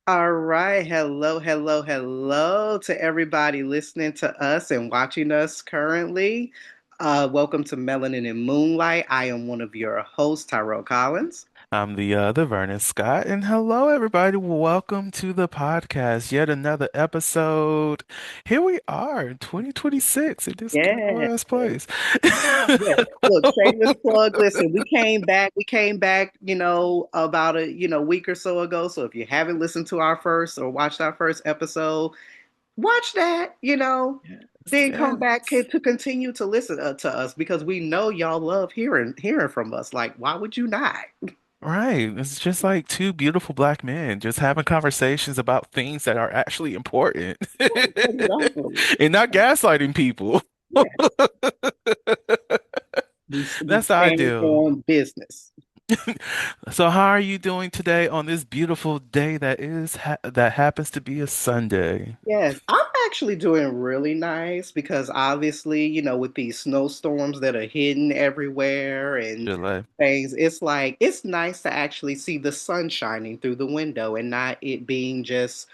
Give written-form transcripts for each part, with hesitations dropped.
All right. Hello, hello, hello to everybody listening to us and watching us currently. Welcome to Melanin and Moonlight. I am one of your hosts, Tyrell Collins. I'm the Vernon Scott, and hello everybody. Welcome to the podcast. Yet another episode. Here we are in 2026 in this ghetto Yeah. ass place. Yes. Look, shameless plug. Listen, we came back. We came back, about a, week or so ago. So if you haven't listened to our first or watched our first episode, watch that. Yes, Then come back yes. to continue to listen to us because we know y'all love hearing from us. Like, why would you not? Right. It's just like two beautiful black men just having conversations about things that are actually important Exactly. and not gaslighting people. Yes, we That's the stand ideal. on business. So how are you doing today on this beautiful day that happens to be a Sunday? Yes, I'm actually doing really nice because obviously, with these snowstorms that are hidden everywhere and Chile. things, it's like it's nice to actually see the sun shining through the window and not it being just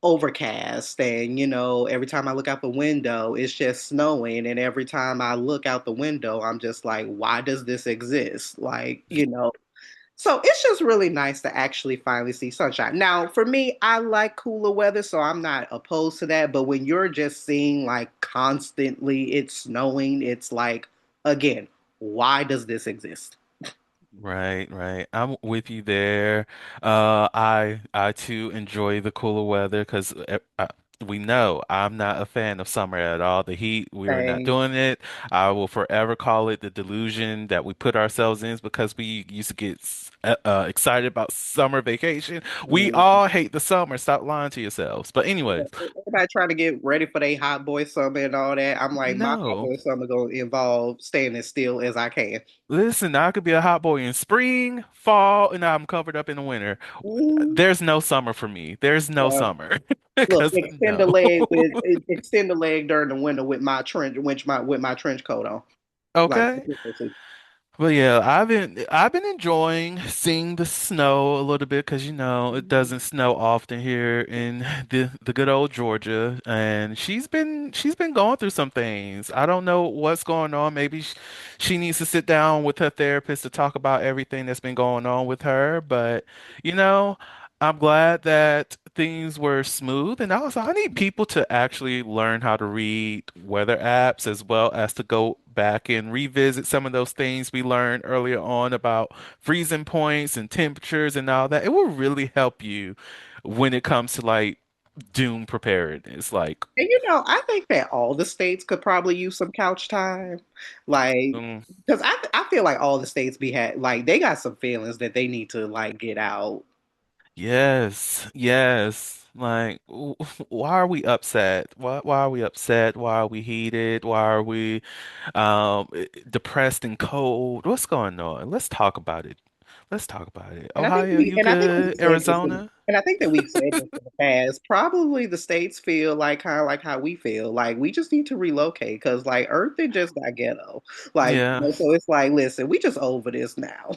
overcast. And every time I look out the window it's just snowing, and every time I look out the window I'm just like, why does this exist? So it's just really nice to actually finally see sunshine. Now for me, I like cooler weather, so I'm not opposed to that, but when you're just seeing like constantly it's snowing, it's like, again, why does this exist? Right, right. I'm with you there. I too enjoy the cooler weather because we know I'm not a fan of summer at all. The heat, we are not Saying, doing it. I will forever call it the delusion that we put ourselves in because we used to get excited about summer vacation. We all hate the summer. Stop lying to yourselves. But anyways, everybody trying to get ready for their hot boy summer and all that. I'm like, my hot no. boy summer gonna involve staying as still as I can. Listen, I could be a hot boy in spring, fall, and I'm covered up in the winter. Ooh, There's no summer for me. There's no yeah. summer. Look, Because no. extend the leg during the winter with my trench coat on. Like, Okay. Well, yeah, I've been enjoying seeing the snow a little bit because it doesn't snow often here in the good old Georgia, and she's been going through some things. I don't know what's going on. Maybe she needs to sit down with her therapist to talk about everything that's been going on with her. But you know, I'm glad that things were smooth, and also I need people to actually learn how to read weather apps as well as to go back and revisit some of those things we learned earlier on about freezing points and temperatures and all that. It will really help you when it comes to like doom preparedness. Like, And I think that all the states could probably use some couch time. Like, mm, because I feel like all the states like they got some feelings that they need to like get out. yes, yes. Like, why are we upset? Why are we upset? Why are we heated? Why are we depressed and cold? What's going on? Let's talk about it. Let's talk about it. Ohio, you And I think we've good? said this Arizona? and I think that we've said this in the past. Probably the states feel like kind of like how we feel. Like we just need to relocate because like Earth is just got ghetto. Like, Yeah. so it's like, listen, we just over this now.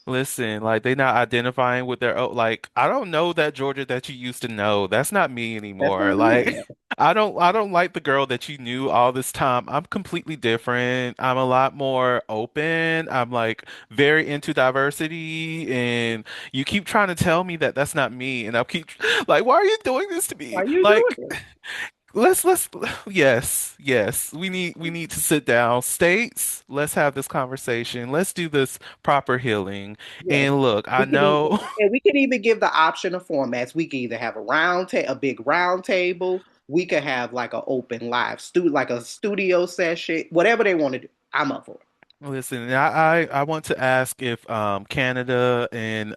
Listen, like they not identifying with their own, like I don't know that Georgia that you used to know. That's not me That's anymore. not me Like anymore. I don't like the girl that you knew all this time. I'm completely different. I'm a lot more open. I'm like very into diversity and you keep trying to tell me that that's not me and I keep like why are you doing this to Why me? you doing Like this? let's yes, yes. We need to sit down. States, let's have this conversation. Let's do this proper healing. Yes. And look, I We can even know and we can even give the option of formats. We can either have a big round table. We could have like an open like a studio session, whatever they want to do. I'm up for it. listen, I want to ask if Canada and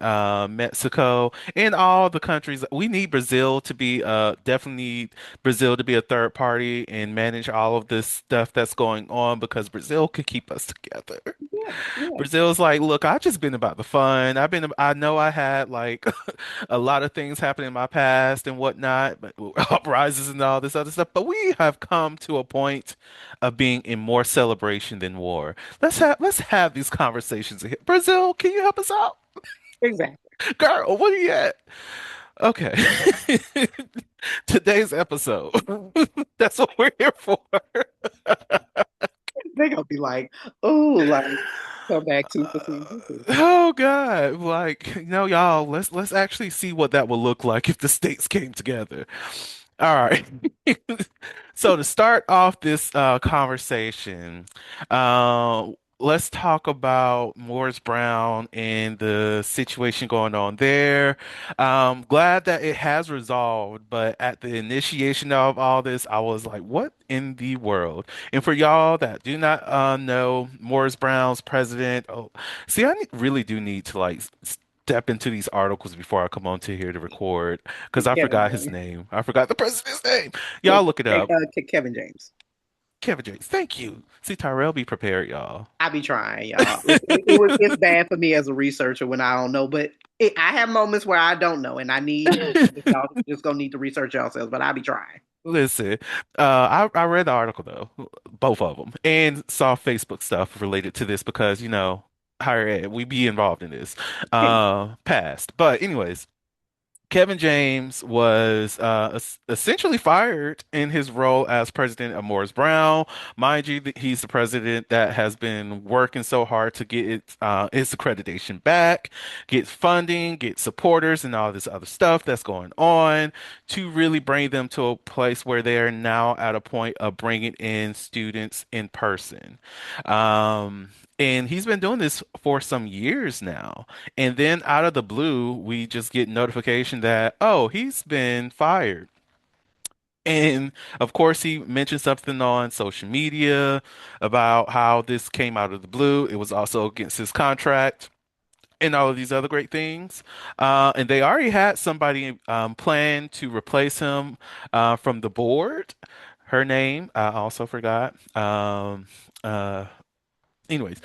Mexico and all the countries we need Brazil to be definitely need Brazil to be a third party and manage all of this stuff that's going on because Brazil could keep us together. Yeah, yeah. Brazil's like, look, I've just been about the fun. I know I had like a lot of things happen in my past and whatnot, but uprises and all this other stuff. But we have come to a point of being in more celebration than war. Let's have these conversations here. Brazil, can you help us out? Exactly. Girl, what are you at? Okay. Today's episode. That's what we're here for. They're gonna be like, oh, like come back two for season two. Oh God. Like, y'all, let's actually see what that would look like if the states came together. All right. So to start off this conversation, uh, let's talk about Morris Brown and the situation going on there. Glad that it has resolved, but at the initiation of all this, I was like, what in the world? And for y'all that do not know, Morris Brown's president, oh, see, really do need to like step into these articles before I come on to here to record because I Kevin forgot his James. name. I forgot the president's name. Y'all look it up. Kevin James. Kevin James. Thank you. See, Tyrell, be prepared, y'all. I be trying, y'all. It's bad for me as a researcher when I don't know, but I have moments where I don't know, and I need y'all just gonna need to research yourselves. But I be trying. Listen, I read the article though, both of them, and saw Facebook stuff related to this because higher ed, we be involved in this, past. But anyways. Kevin James was essentially fired in his role as president of Morris Brown. Mind you, he's the president that has been working so hard to get its accreditation back, get funding, get supporters, and all this other stuff that's going on to really bring them to a place where they are now at a point of bringing in students in person. Um, and he's been doing this for some years now. And then out of the blue, we just get notification that, oh, he's been fired. And of course, he mentioned something on social media about how this came out of the blue. It was also against his contract and all of these other great things. And they already had somebody planned to replace him from the board. Her name, I also forgot. Uh, anyways,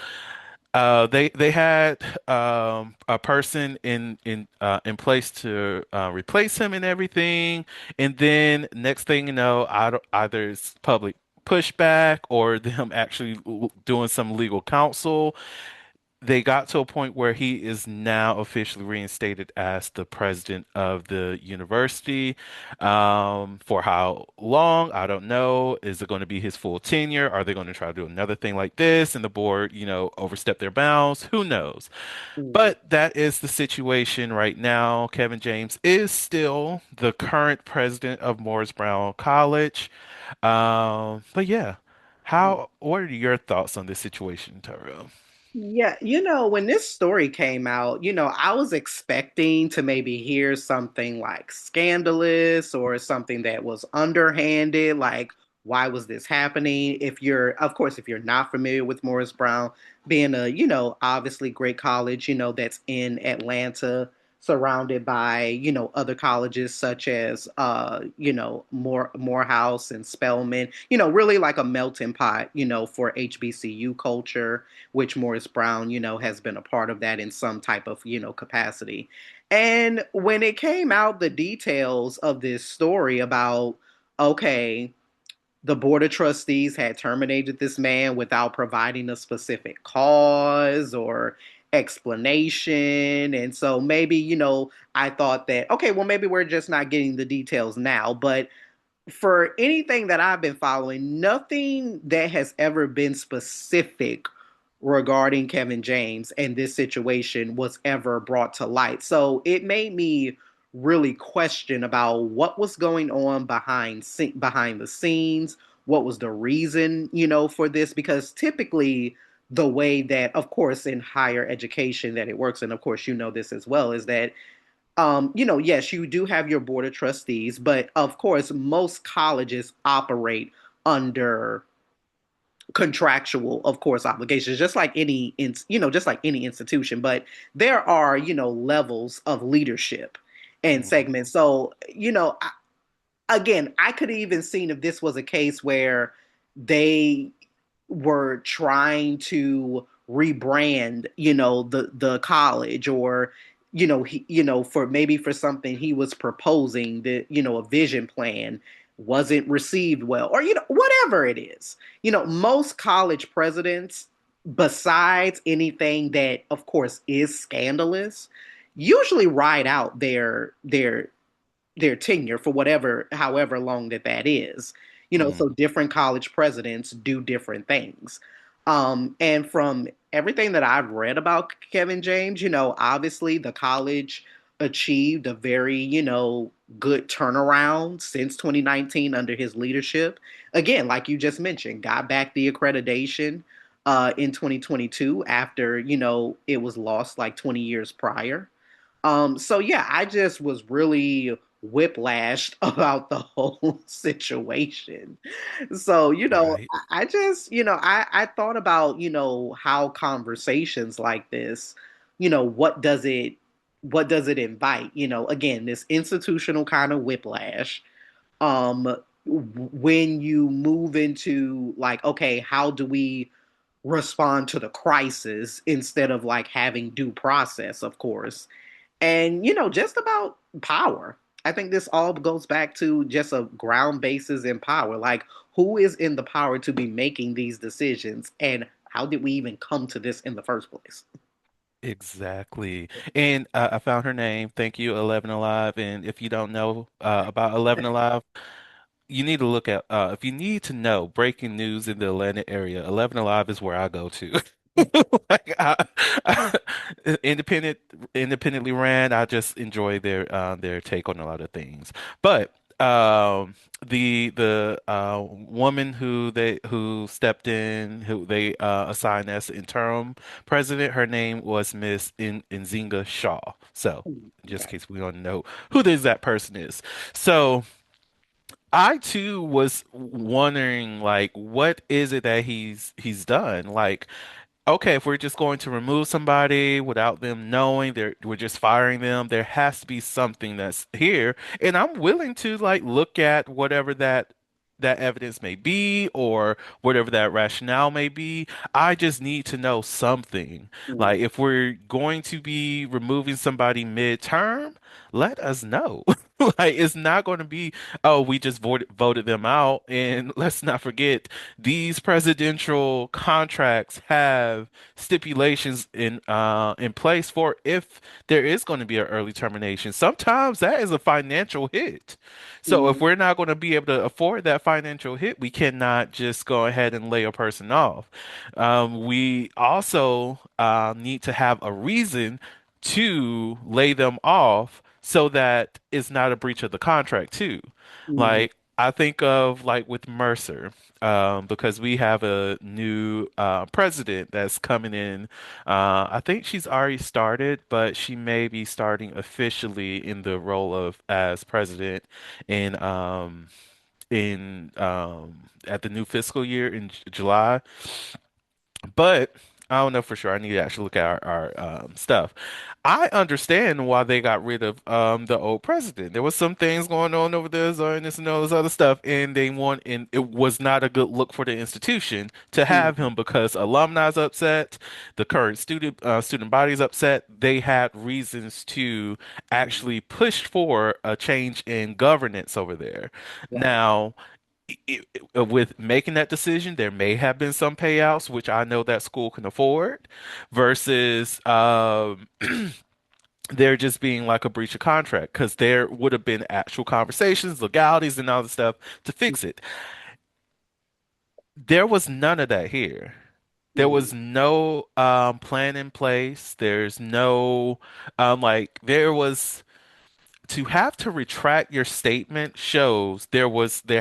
they had a person in place to replace him and everything, and then next thing you know, either it's public pushback or them actually doing some legal counsel. They got to a point where he is now officially reinstated as the president of the university. For how long? I don't know. Is it going to be his full tenure? Are they going to try to do another thing like this and the board, overstep their bounds? Who knows? Mm. But that is the situation right now. Kevin James is still the current president of Morris Brown College. But yeah, what are your thoughts on this situation, Tyrell? Yeah, when this story came out, I was expecting to maybe hear something like scandalous or something that was underhanded, like why was this happening? Of course, if you're not familiar with Morris Brown, being a, obviously great college, that's in Atlanta, surrounded by, other colleges such as, Morehouse and Spelman, really like a melting pot, for HBCU culture, which Morris Brown, has been a part of that in some type of, capacity. And when it came out, the details of this story about, okay, the board of trustees had terminated this man without providing a specific cause or explanation. And so maybe, I thought that, okay, well, maybe we're just not getting the details now. But for anything that I've been following, nothing that has ever been specific regarding Kevin James and this situation was ever brought to light. So it made me really question about what was going on behind the scenes, what was the reason, for this, because typically the way that, of course, in higher education that it works, and of course you know this as well, is that yes, you do have your board of trustees, but of course, most colleges operate under contractual, of course, obligations, just like just like any institution. But there are, levels of leadership and Mhm. segments. So, again, I could have even seen if this was a case where they were trying to rebrand, the college, or for maybe for something he was proposing, that a vision plan wasn't received well, or whatever it is. Most college presidents, besides anything that of course is scandalous, usually ride out their their tenure for whatever however long that is. You know, Mm, so different college presidents do different things. And from everything that I've read about Kevin James, you know, obviously the college achieved a very, you know, good turnaround since 2019 under his leadership. Again, like you just mentioned, got back the accreditation in 2022 after, you know, it was lost like 20 years prior. So yeah, I just was really whiplashed about the whole situation. So, you know, right. I just, you know, I thought about, you know, how conversations like this, you know, what does it invite? You know, again, this institutional kind of whiplash. When you move into like, okay, how do we respond to the crisis instead of like having due process, of course, and you know, just about power. I think this all goes back to just a ground basis in power. Like, who is in the power to be making these decisions, and how did we even come to this in the first place? Exactly. And I found her name. Thank you, 11 Alive. And if you don't know about 11 Alive, you need to look at if you need to know breaking news in the Atlanta area, 11 Alive is where I go to. Like I, independent independently ran, I just enjoy their take on a lot of things. But the woman who stepped in, who they assigned as interim president, her name was Miss Nzinga Shaw. So just in Okay. case we don't know who the exact person is. So I too was wondering, like, what is it that he's done? Like, okay, if we're just going to remove somebody without them knowing, we're just firing them, there has to be something that's here. And I'm willing to like look at whatever that evidence may be or whatever that rationale may be. I just need to know something. Mm, Like if we're going to be removing somebody midterm, let us know. Like it's not going to be, oh, we just voted them out. And let's not forget these presidential contracts have stipulations in place for if there is going to be an early termination. Sometimes that is a financial hit. So if mm, we're not going to be able to afford that financial hit, we cannot just go ahead and lay a person off. We also need to have a reason to lay them off so that it's not a breach of the contract too. mm, Like I think of like with Mercer, because we have a new president that's coming in. I think she's already started, but she may be starting officially in the role of as president in at the new fiscal year in July. But I don't know for sure. I need to actually look at our stuff. I understand why they got rid of the old president. There was some things going on over there, Zionist and all this other stuff, and it was not a good look for the institution to have mm, him because alumni's upset, the current student body's upset. They had reasons to mm. actually push for a change in governance over there. Right. Now with making that decision, there may have been some payouts, which I know that school can afford, versus there just being like a breach of contract because there would have been actual conversations, legalities, and all the stuff to fix it. There was none of that here. There Mm, was no plan in place. There's no there was to have to retract your statement shows there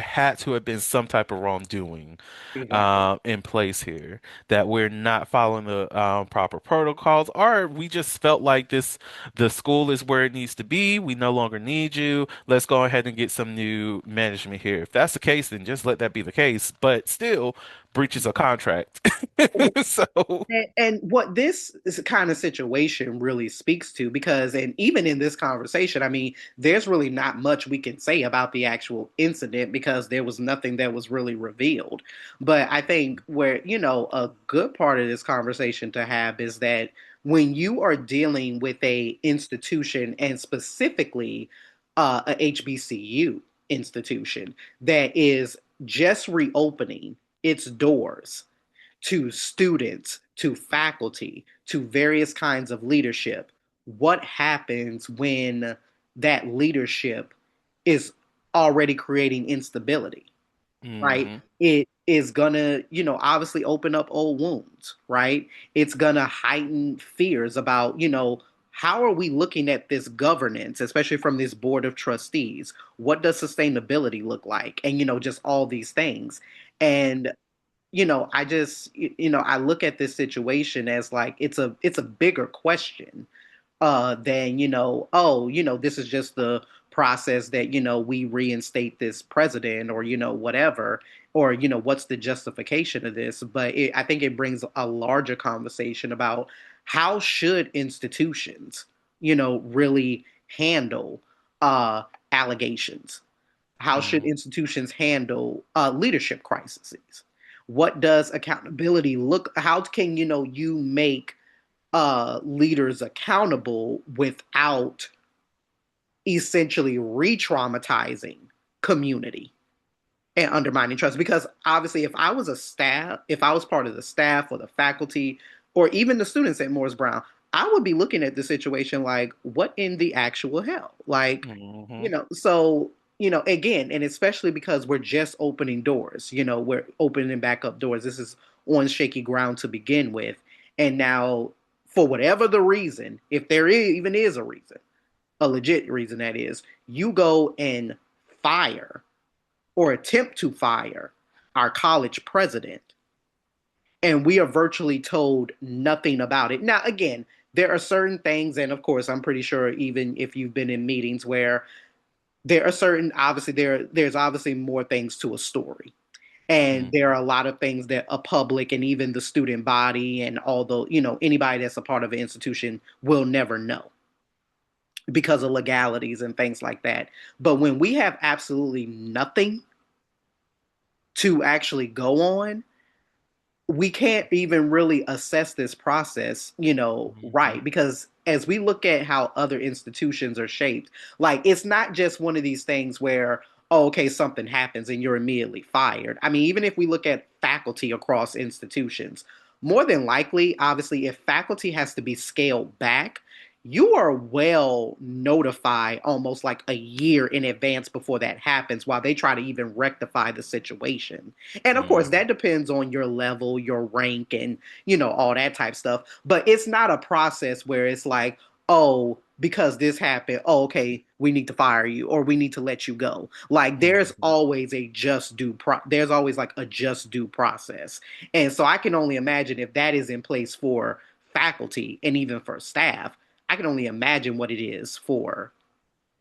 had to have been some type of wrongdoing exactly. in place here that we're not following the proper protocols, or we just felt like the school is where it needs to be. We no longer need you. Let's go ahead and get some new management here. If that's the case, then just let that be the case. But still, breaches a contract. So, And what this kind of situation really speaks to, because, and even in this conversation, I mean, there's really not much we can say about the actual incident because there was nothing that was really revealed. But I think where, you know, a good part of this conversation to have is that when you are dealing with a institution and specifically a HBCU institution that is just reopening its doors to students, to faculty, to various kinds of leadership. What happens when that leadership is already creating instability, right? Hmm. It is gonna, obviously open up old wounds, right? It's gonna heighten fears about, how are we looking at this governance, especially from this board of trustees? What does sustainability look like? And, just all these things. And, I just, I look at this situation as like it's a bigger question than oh this is just the process that we reinstate this president or whatever or what's the justification of this, but I think it brings a larger conversation about how should institutions really handle uh allegations, how should Hmm. institutions handle leadership crises, what does accountability look, how can you make leaders accountable without essentially re-traumatizing community and undermining trust. Because obviously, if I was part of the staff or the faculty or even the students at Morris Brown, I would be looking at the situation like, what in the actual hell? Like, Hmm. so, again, and especially because we're just opening doors, we're opening back up doors. This is on shaky ground to begin with. And now, for whatever the reason, if even is a reason, a legit reason that is, you go and fire or attempt to fire our college president, and we are virtually told nothing about it. Now, again, there are certain things, and of course, I'm pretty sure even if you've been in meetings where there are certain, obviously, there's obviously more things to a story. And there are a lot of things that a public and even the student body and although, anybody that's a part of an institution will never know because of legalities and things like that. But when we have absolutely nothing to actually go on, we can't even really assess this process, Hmm. right. Because as we look at how other institutions are shaped, like it's not just one of these things where, oh, okay, something happens and you're immediately fired. I mean, even if we look at faculty across institutions, more than likely, obviously, if faculty has to be scaled back, you are well notified almost like a year in advance before that happens while they try to even rectify the situation. And of course, Hmm. that depends on your level, your rank, and all that type stuff. But it's not a process where it's like, oh, because this happened, oh, okay, we need to fire you or we need to let you go. Like Hmm. there's always like a just due process. And so I can only imagine if that is in place for faculty and even for staff, I can only imagine what it is for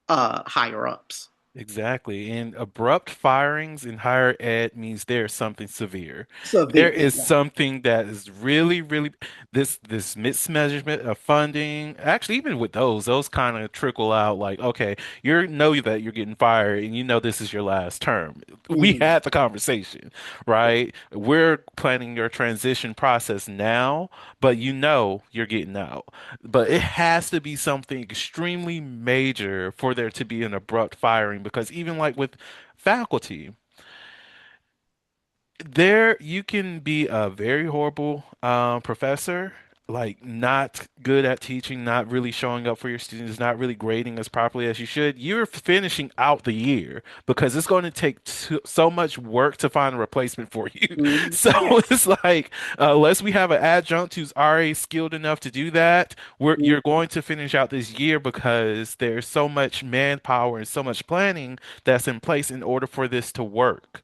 higher ups. Exactly. And abrupt firings in higher ed means there's something severe. There Severe, is exactly. something that is really, really this mismanagement of funding. Actually, even with those kind of trickle out like, okay, you know that you're getting fired and you know this is your last term. We Mhm. had the conversation, right? We're planning your transition process now, but you know you're getting out. But it has to be something extremely major for there to be an abrupt firing because even like with faculty, there you can be a very horrible professor, like not good at teaching, not really showing up for your students, not really grading as properly as you should. You're finishing out the year because it's going to take so much work to find a replacement for you. Mhm. So Yeah. it's like unless we have an adjunct who's already skilled enough to do that, you're Mhm. going to finish out this year because there's so much manpower and so much planning that's in place in order for this to work,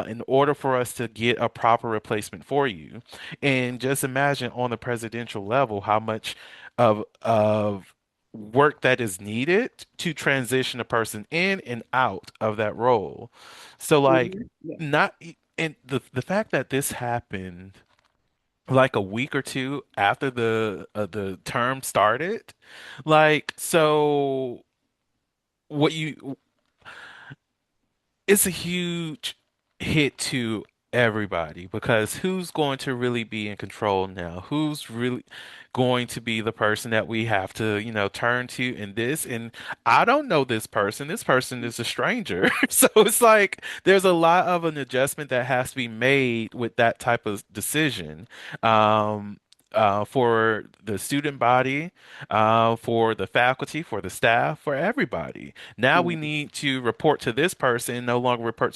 in order for us to get a proper replacement for you. And just imagine on the presidential level how much of work that is needed to transition a person in and out of that role. So like Mhm. Yeah. not and the fact that this happened like a week or two after the term started, like so what you it's a huge hit to everybody because who's going to really be in control now? Who's really going to be the person that we have to, turn to in this? And I don't know this person. This person is a stranger. So it's like there's a lot of an adjustment that has to be made with that type of decision. Um, for the student body, for the faculty, for the staff, for everybody. Now we Mhm. need to report to this person, no longer report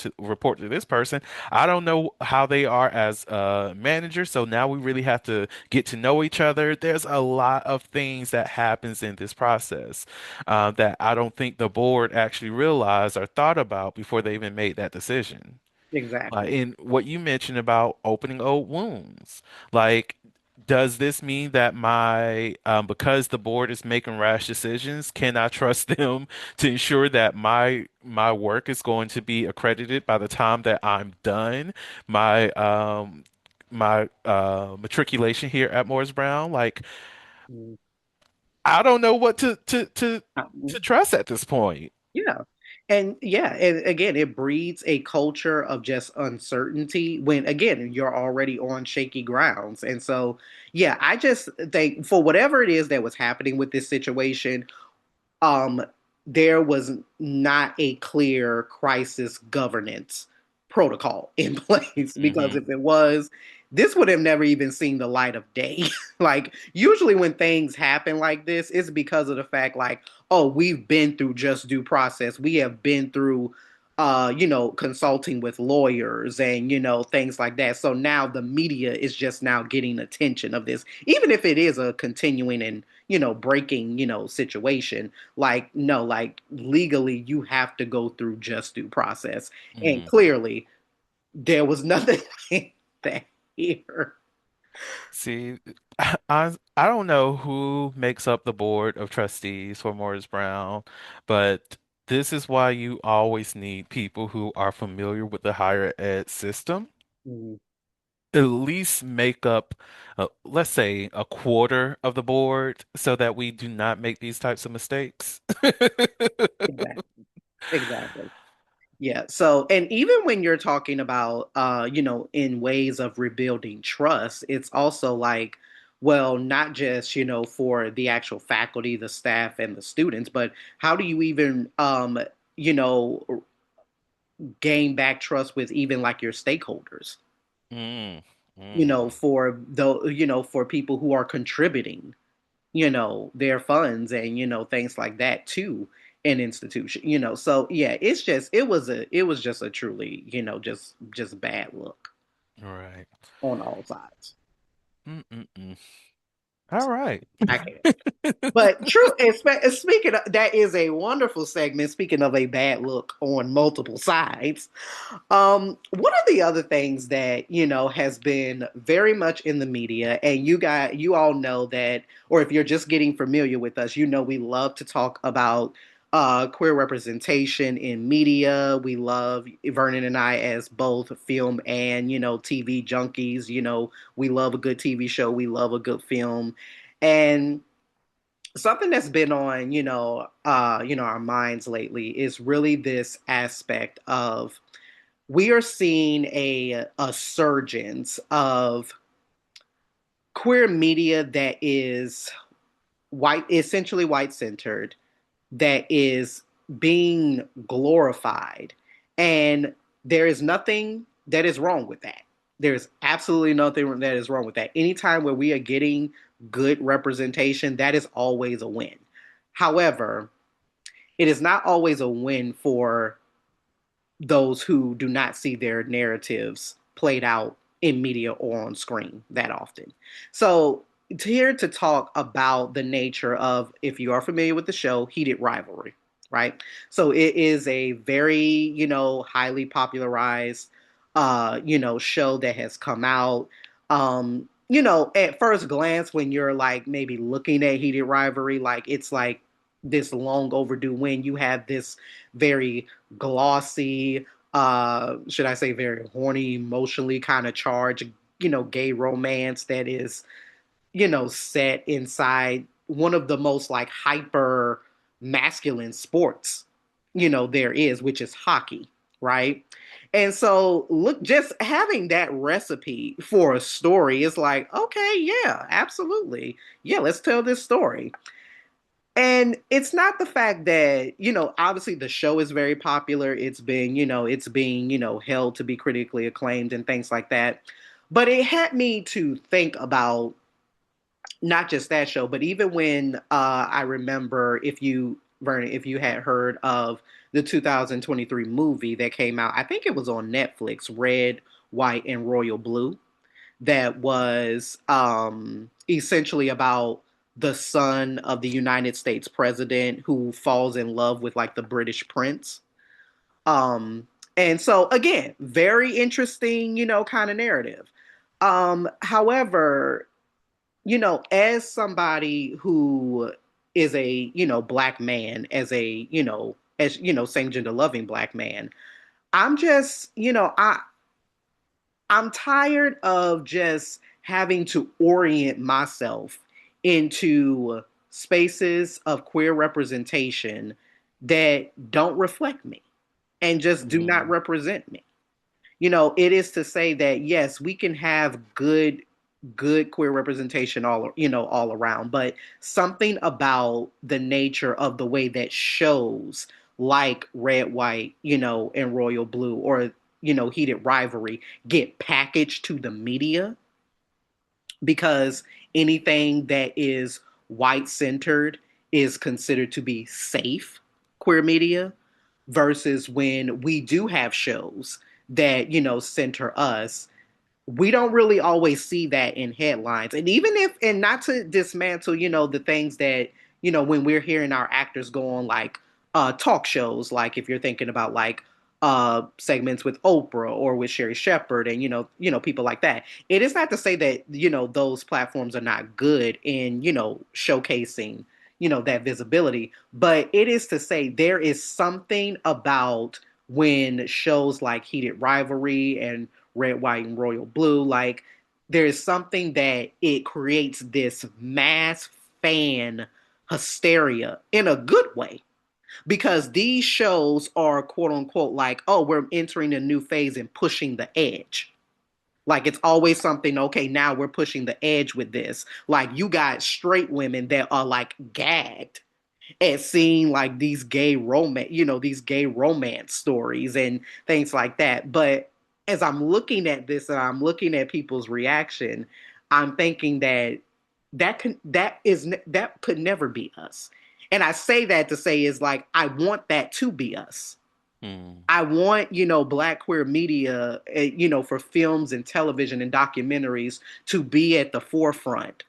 to this person. I don't know how they are as a manager, so now we really have to get to know each other. There's a lot of things that happens in this process that I don't think the board actually realized or thought about before they even made that decision. Exactly. And what you mentioned about opening old wounds, like, does this mean that because the board is making rash decisions, can I trust them to ensure that my work is going to be accredited by the time that I'm done my matriculation here at Morris Brown? Like, Mhm. I don't know what to Mhm. trust at this point. Yeah. And yeah, and again, it breeds a culture of just uncertainty when, again, you're already on shaky grounds. And so, yeah, I just think for whatever it is that was happening with this situation, um, there was not a clear crisis governance protocol in place because Hmm. if it was, this would have never even seen the light of day. Like, usually when things happen like this, it's because of the fact, like, oh, we've been through just due process. We have been through consulting with lawyers and things like that. So now the media is just now getting attention of this, even if it is a continuing and breaking situation. Like, no, like, legally you have to go through just due process, and clearly there was nothing like that here. See, I don't know who makes up the board of trustees for Morris Brown, but this is why you always need people who are familiar with the higher ed system. Mhm. At least make up, let's say, a quarter of the board so that we do not make these types of mistakes. Exactly. Exactly. Yeah. So, and even when you're talking about, in ways of rebuilding trust, it's also like, well, not just, for the actual faculty, the staff, and the students, but how do you even, you know, gain back trust with even like your stakeholders? Mm, mm, For people who are contributing, their funds and, things like that to an institution, So yeah, it was just a truly, just bad look right. on all sides. Mm-mm-mm. All right. I can't. But true, speaking of, that is a wonderful segment. Speaking of a bad look on multiple sides, one of the other things that has been very much in the media, and you all know that, or if you're just getting familiar with us, we love to talk about queer representation in media. We love Vernon and I as both film and TV junkies. We love a good TV show. We love a good film, and something that's been on our minds lately is really this aspect of we are seeing a surgence of queer media that is white, essentially white centered, that is being glorified, and there is nothing that is wrong with that. There's absolutely nothing that is wrong with that. Anytime where we are getting good representation, that is always a win. However, it is not always a win for those who do not see their narratives played out in media or on screen that often. So, here to talk about the nature of, if you are familiar with the show, Heated Rivalry, right? So, it is a very, highly popularized, show that has come out. At first glance, when you're like maybe looking at Heated Rivalry, like it's like this long overdue win. You have this very glossy, should I say, very horny, emotionally kind of charged, gay romance that is, set inside one of the most like hyper masculine sports, there is, which is hockey, right? And so, look, just having that recipe for a story is like, okay, yeah, absolutely. Yeah, let's tell this story. And it's not the fact that, obviously the show is very popular. It's being, held to be critically acclaimed and things like that. But it had me to think about not just that show, but even when I remember if you Vernon, if you had heard of the 2023 movie that came out, I think it was on Netflix, Red, White, and Royal Blue, that was essentially about the son of the United States president who falls in love with like the British prince. And so again, very interesting, kind of narrative. However, as somebody who is a, black man, as same gender loving black man, I'm just, I'm tired of just having to orient myself into spaces of queer representation that don't reflect me and just do not Mm, represent me. It is to say that yes, we can have good queer representation all around, but something about the nature of the way that shows like Red, White, and Royal Blue, or Heated Rivalry get packaged to the media, because anything that is white centered is considered to be safe queer media, versus when we do have shows that center us, we don't really always see that in headlines. And even if, and not to dismantle, the things that, when we're hearing our actors go on like talk shows, like if you're thinking about like segments with Oprah or with Sherry Shepherd and, people like that. It is not to say that, those platforms are not good in, showcasing, that visibility, but it is to say there is something about when shows like Heated Rivalry and Red, White, and Royal Blue, like there is something that it creates this mass fan hysteria in a good way, because these shows are quote unquote like, oh, we're entering a new phase and pushing the edge. Like it's always something, okay, now we're pushing the edge with this. Like you got straight women that are like gagged at seeing like these gay romance stories and things like that. But as I'm looking at this and I'm looking at people's reaction, I'm thinking that that could never be us. And I say that to say is like I want that to be us. mm, I want, black queer media, for films and television and documentaries to be at the forefront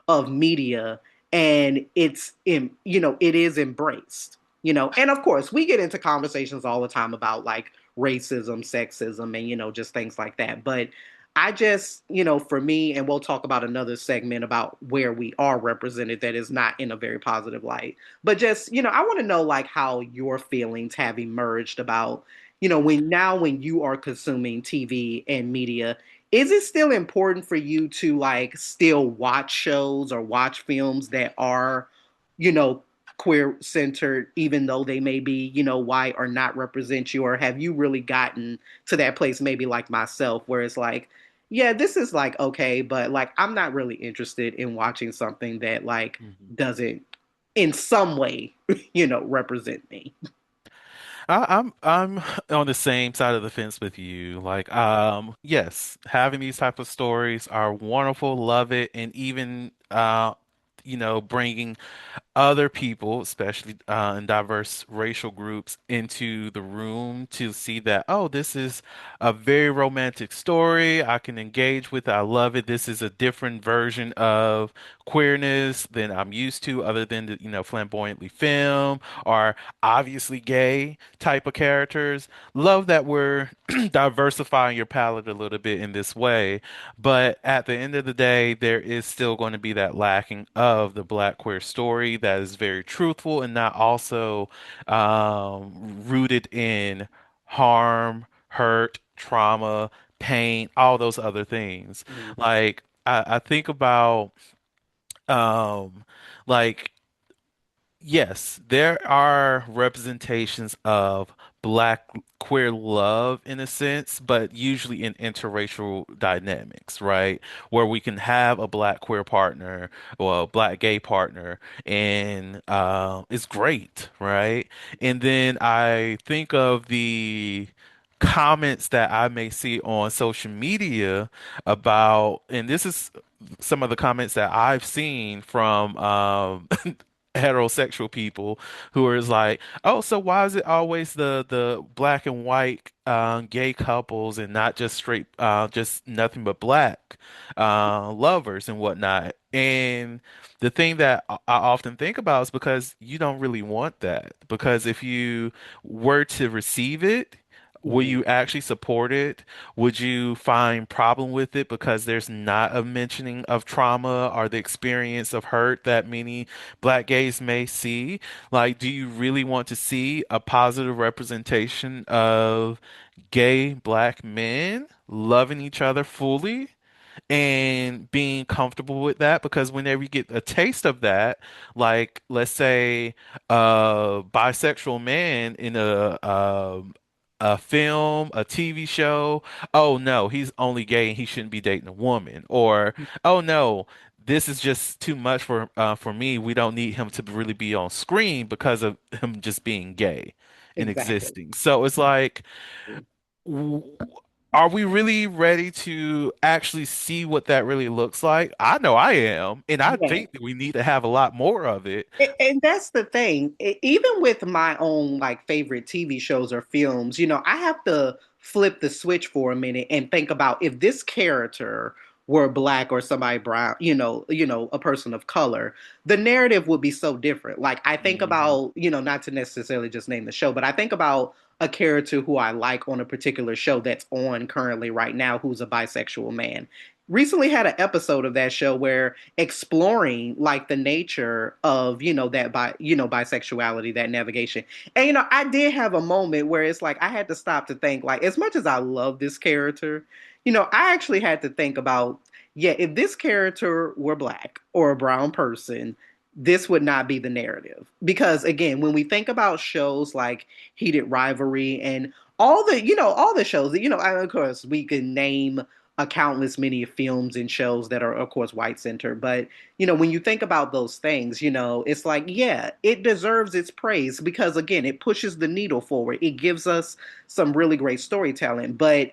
of media, and it is embraced, and of course we get into conversations all the time about like racism, sexism, and, just things like that. But I just, for me, and we'll talk about another segment about where we are represented that is not in a very positive light. But just, I want to know like how your feelings have emerged about, when you are consuming TV and media, is it still important for you to like still watch shows or watch films that are, you know, queer centered, even though they may be, white or not represent you? Or have you really gotten to that place, maybe like myself, where it's like, yeah, this is like okay, but like I'm not really interested in watching something that like mhm. doesn't in some way, represent me. I'm on the same side of the fence with you. Like, yes, having these type of stories are wonderful, love it, and even bringing other people, especially in diverse racial groups, into the room to see that, oh, this is a very romantic story. I can engage with it. I love it. This is a different version of queerness than I'm used to, other than the, flamboyantly film or obviously gay type of characters. Love that we're diversifying your palette a little bit in this way. But at the end of the day, there is still going to be that lacking of the Black queer story that is very truthful and not also rooted in harm, hurt, trauma, pain, all those other things. Mm-hmm. Like I think about um, like yes, there are representations of black queer love in a sense, but usually in interracial dynamics, right? Where we can have a black queer partner or a black gay partner, and it's great, right? And then I think of the comments that I may see on social media about, and this is some of the comments that I've seen from heterosexual people who is like, oh, so why is it always the black and white gay couples and not just straight just nothing but black lovers and whatnot? And the thing that I often think about is because you don't really want that. Because if you were to receive it, will Mhm. you actually support it? Would you find problem with it because there's not a mentioning of trauma or the experience of hurt that many black gays may see? Like, do you really want to see a positive representation of gay black men loving each other fully? And being comfortable with that because whenever you get a taste of that, like let's say a bisexual man in a film, a TV show, oh no, he's only gay and he shouldn't be dating a woman, or oh no, this is just too much for me. We don't need him to really be on screen because of him just being gay and Exactly. existing. So it's like w- are we really ready to actually see what that really looks like? I know I am, and I Yeah. think that we need to have a lot more of it. And that's the thing. Even with my own like favorite TV shows or films, I have to flip the switch for a minute and think about if this character were black or somebody brown, a person of color, the narrative would be so different. Like I think Hmm. about, not to necessarily just name the show, but I think about a character who I like on a particular show that's on currently right now who's a bisexual man. Recently had an episode of that show where exploring like the nature of bisexuality, that navigation. And I did have a moment where it's like I had to stop to think, like, as much as I love this character, I actually had to think about, yeah, if this character were black or a brown person, this would not be the narrative. Because again, when we think about shows like Heated Rivalry and all the shows that, of course we can name a countless many films and shows that are of course white centered, but when you think about those things, it's like, yeah, it deserves its praise because again it pushes the needle forward, it gives us some really great storytelling. But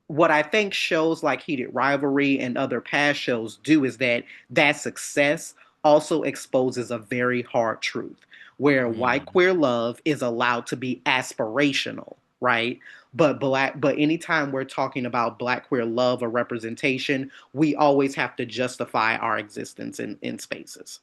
what I think shows like Heated Rivalry and other past shows do is that success also exposes a very hard truth where white Mm, queer love is allowed to be aspirational, right? But anytime we're talking about black queer love or representation, we always have to justify our existence in spaces.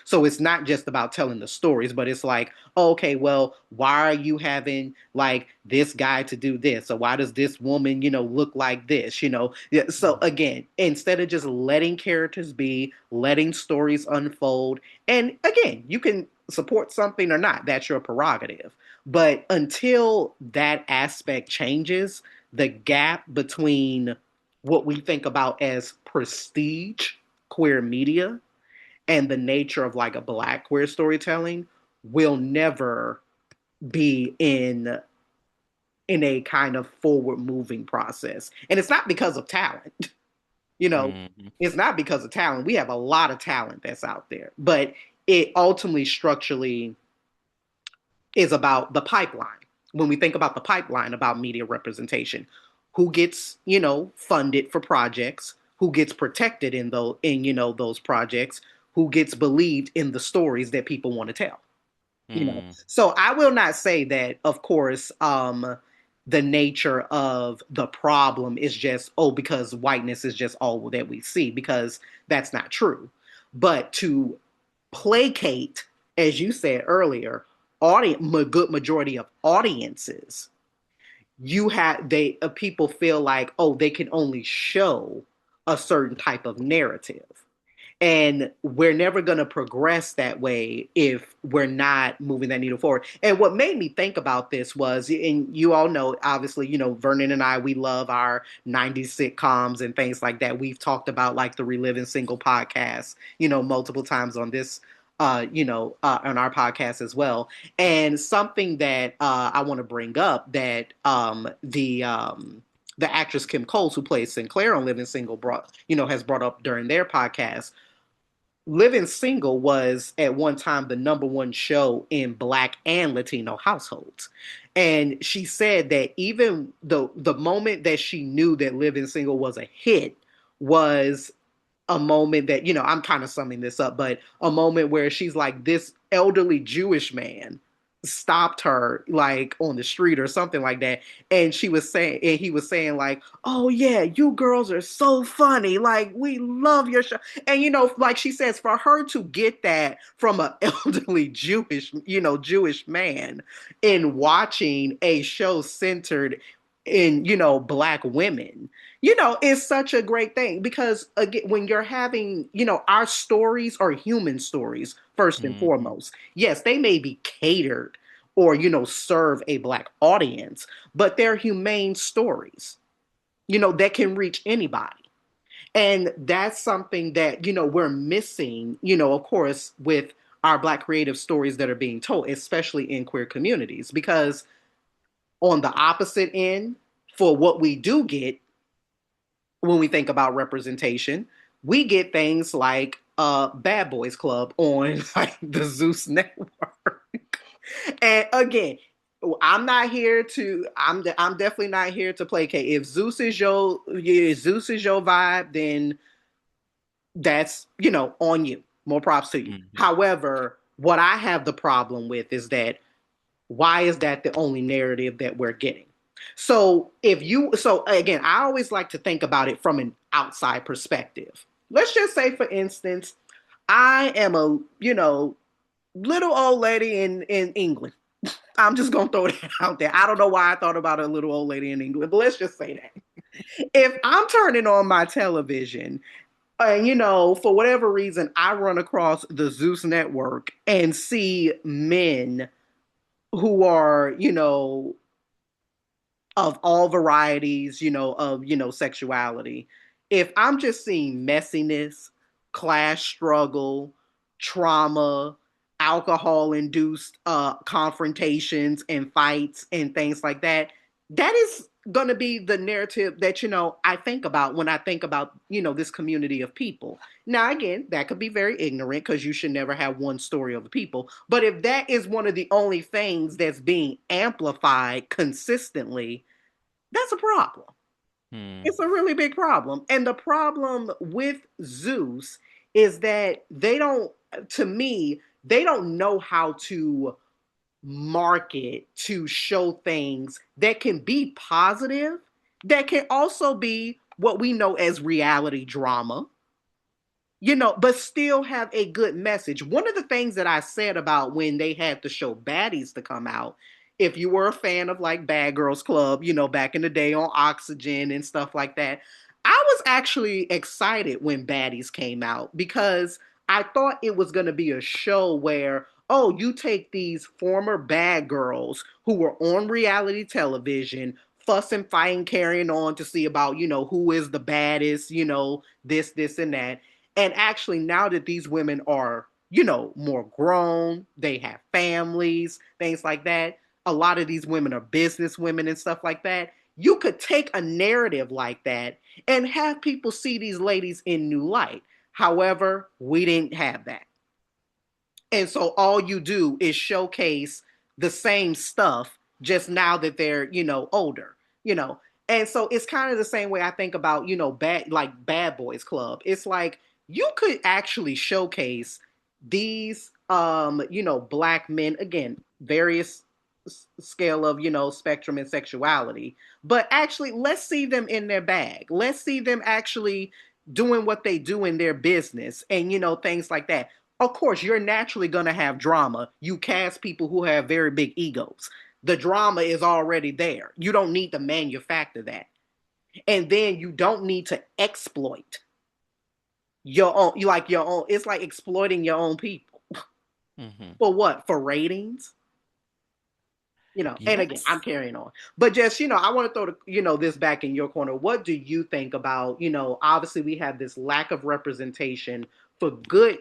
So it's not just about telling the stories, but it's like, oh, okay, well, why are you having like this guy to do this? Or why does this woman, look like this? Yeah, so again, instead of just letting characters be, letting stories unfold, and again, you can support something or not, that's your prerogative. But until that aspect changes, the gap between what we think about as prestige queer media and the nature of like a black queer storytelling will never be in a kind of forward moving process. And it's not because of talent. you know mm, it's not because of talent. We have a lot of talent that's out there, but it ultimately structurally is about the pipeline. When we think about the pipeline about media representation, who gets, funded for projects, who gets protected in those projects, who gets believed in the stories that people want to tell. mm, So I will not say that, of course, the nature of the problem is just, oh, because whiteness is just all that we see, because that's not true. But to placate, as you said earlier, good majority of audiences, people feel like, oh, they can only show a certain type of narrative. And we're never going to progress that way if we're not moving that needle forward. And what made me think about this was, and you all know, obviously, Vernon and I, we love our 90s sitcoms and things like that. We've talked about like the Reliving Single podcast, multiple times on this, on our podcast as well. And something that I want to bring up that the actress Kim Coles, who plays Sinclair on Living Single, has brought up during their podcast. Living Single was at one time the number one show in Black and Latino households. And she said that even the moment that she knew that Living Single was a hit was a moment that, I'm kind of summing this up, but a moment where she's like, this elderly Jewish man stopped her like on the street or something like that. And he was saying, like, oh yeah, you girls are so funny. Like, we love your show. And, like she says, for her to get that from an elderly Jewish man in watching a show centered in, Black women, is such a great thing because again, when you're having, our stories are human stories first and Hmm. foremost. Yes, they may be catered or, serve a Black audience, but they're humane stories, that can reach anybody. And that's something that, we're missing, of course, with our Black creative stories that are being told, especially in queer communities, because on the opposite end, for what we do get, when we think about representation, we get things like Bad Boys Club on like the Zeus network. And again, I'm definitely not here to placate. If Zeus is your vibe, then that's, on you. More props to you. Hmm. However, what I have the problem with is that why is that the only narrative that we're getting? So again, I always like to think about it from an outside perspective. Let's just say, for instance, I am a, little old lady in England. I'm just gonna throw that out there. I don't know why I thought about a little old lady in England, but let's just say that. If I'm turning on my television and, for whatever reason, I run across the Zeus network and see men who are, of all varieties, of, sexuality. If I'm just seeing messiness, class struggle, trauma, alcohol induced confrontations and fights and things like that, that is going to be the narrative that, I think about when I think about, this community of people. Now, again, that could be very ignorant because you should never have one story of the people. But if that is one of the only things that's being amplified consistently, that's a problem. Hmm. It's a really big problem. And the problem with Zeus is that to me, they don't know how to market to show things that can be positive, that can also be what we know as reality drama, but still have a good message. One of the things that I said about when they had the show Baddies to come out, if you were a fan of like Bad Girls Club, back in the day on Oxygen and stuff like that, I was actually excited when Baddies came out because I thought it was going to be a show where, oh, you take these former bad girls who were on reality television, fussing, fighting, carrying on to see about, who is the baddest, this, and that. And actually, now that these women are, more grown, they have families, things like that. A lot of these women are business women and stuff like that. You could take a narrative like that and have people see these ladies in new light. However, we didn't have that. And so all you do is showcase the same stuff, just now that they're, older, you know. And so it's kind of the same way I think about, Bad Boys Club. It's like you could actually showcase these Black men, again, various scale of, spectrum and sexuality, but actually let's see them in their bag. Let's see them actually doing what they do in their business and, things like that. Of course, you're naturally going to have drama. You cast people who have very big egos. The drama is already there. You don't need to manufacture that. And then you don't need to exploit your own, you like your own. It's like exploiting your own people. Hmm. For what? For ratings? And again, I'm Yes. carrying on. But just, I want to throw this back in your corner. What do you think about, obviously we have this lack of representation for good,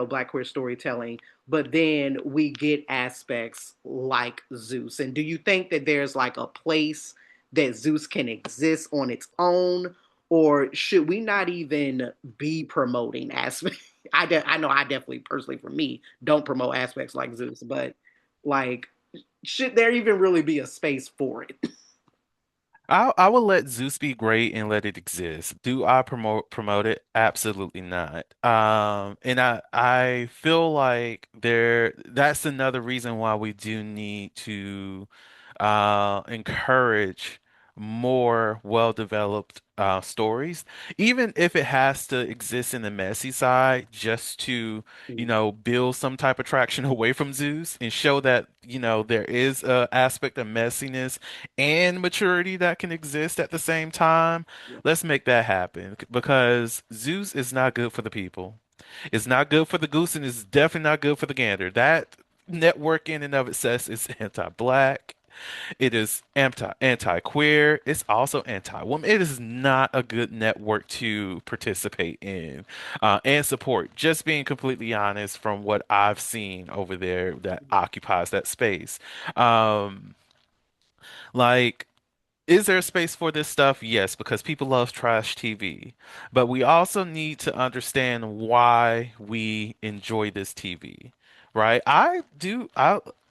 Black queer storytelling, but then we get aspects like Zeus. And do you think that there's like a place that Zeus can exist on its own? Or should we not even be promoting aspects? I know I definitely, personally, for me, don't promote aspects like Zeus, but like, should there even really be a space for it? I will let Zeus be great and let it exist. Do I promote it? Absolutely not. And I feel like that's another reason why we do need to encourage more well-developed stories, even if it has to exist in the messy side, just to, build some type of traction away from Zeus and show that, there is a aspect of messiness and maturity that can exist at the same time. Let's make that happen because Zeus is not good for the people. It's not good for the goose and it's definitely not good for the gander. That network in and of itself is anti-black. It is anti-queer. It's also anti-woman. It is not a good network to participate in and support. Just being completely honest from what I've seen over there that occupies that space. Um, like is there a space for this stuff? Yes, because people love trash TV. But we also need to understand why we enjoy this TV, right? I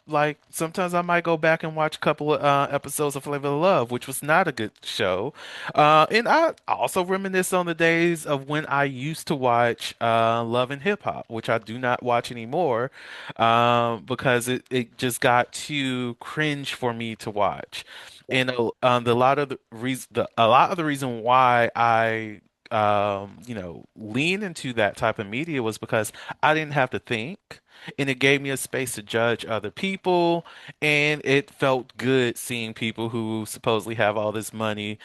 like sometimes I might go back and watch a couple of episodes of Flavor of Love, which was not a good show. And I also reminisce on the days of when I used to watch Love and Hip Hop, which I do not watch anymore, because it just got too cringe for me to watch. And a lot of the reason why I lean into that type of media was because I didn't have to think, and it gave me a space to judge other people, and it felt good seeing people who supposedly have all this money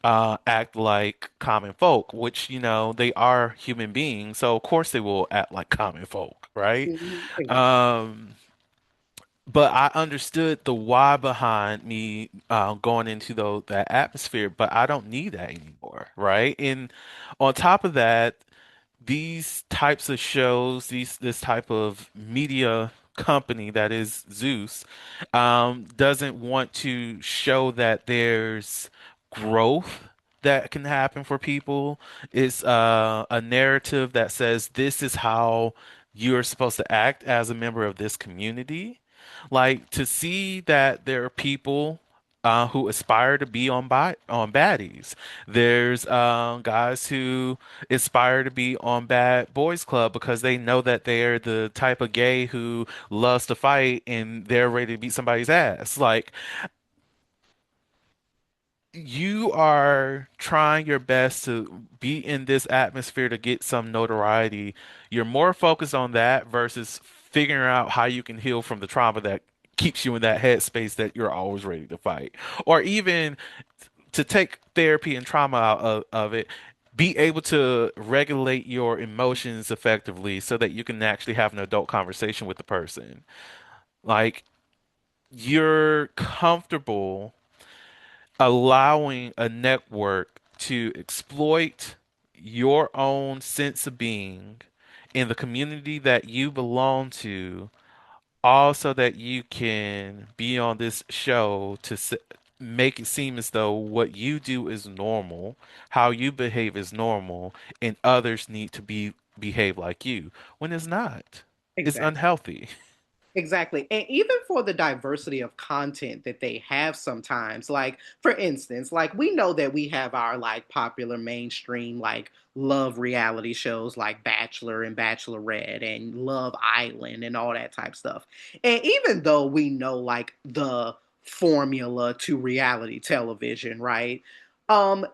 act like common folk, which they are human beings, so of course they will act like common folk, right? Mhm. Exactly. Um, but I understood the why behind me going into that atmosphere, but I don't need that anymore, right? And on top of that, these types of shows, this type of media company that is Zeus, doesn't want to show that there's growth that can happen for people. It's a narrative that says this is how you're supposed to act as a member of this community. Like to see that there are people who aspire to be on baddies. There's guys who aspire to be on bad boys club because they know that they're the type of gay who loves to fight and they're ready to beat somebody's ass. Like you are trying your best to be in this atmosphere to get some notoriety. You're more focused on that versus figuring out how you can heal from the trauma that keeps you in that headspace that you're always ready to fight. Or even to take therapy and trauma out of it, be able to regulate your emotions effectively so that you can actually have an adult conversation with the person. Like you're comfortable allowing a network to exploit your own sense of being in the community that you belong to, also that you can be on this show to make it seem as though what you do is normal, how you behave is normal, and others need to behave like you when it's not. It's Exactly. unhealthy. Exactly. And even for the diversity of content that they have sometimes, like for instance, like we know that we have our like popular mainstream like love reality shows like Bachelor and Bachelorette and Love Island and all that type stuff. And even though we know like the formula to reality television, right?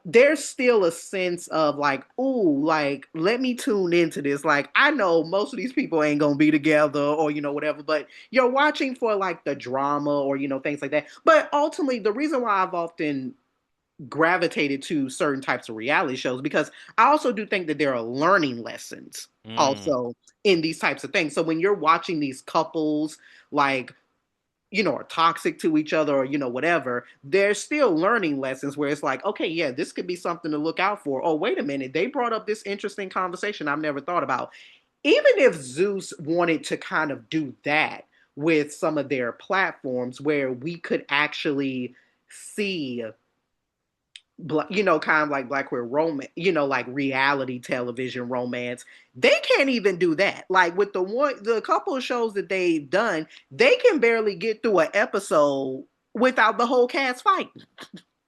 There's still a sense of like, ooh, like let me tune into this. Like I know most of these people ain't gonna be together or whatever, but you're watching for like the drama or things like that. But ultimately, the reason why I've often gravitated to certain types of reality shows because I also do think that there are learning lessons Mm, also in these types of things. So when you're watching these couples like are toxic to each other or whatever, there's still learning lessons where it's like, okay, yeah, this could be something to look out for. Oh, wait a minute, they brought up this interesting conversation I've never thought about. Even if Zeus wanted to kind of do that with some of their platforms where we could actually see kind of like black queer romance, like reality television romance. They can't even do that. Like with the couple of shows that they've done, they can barely get through an episode without the whole cast fighting.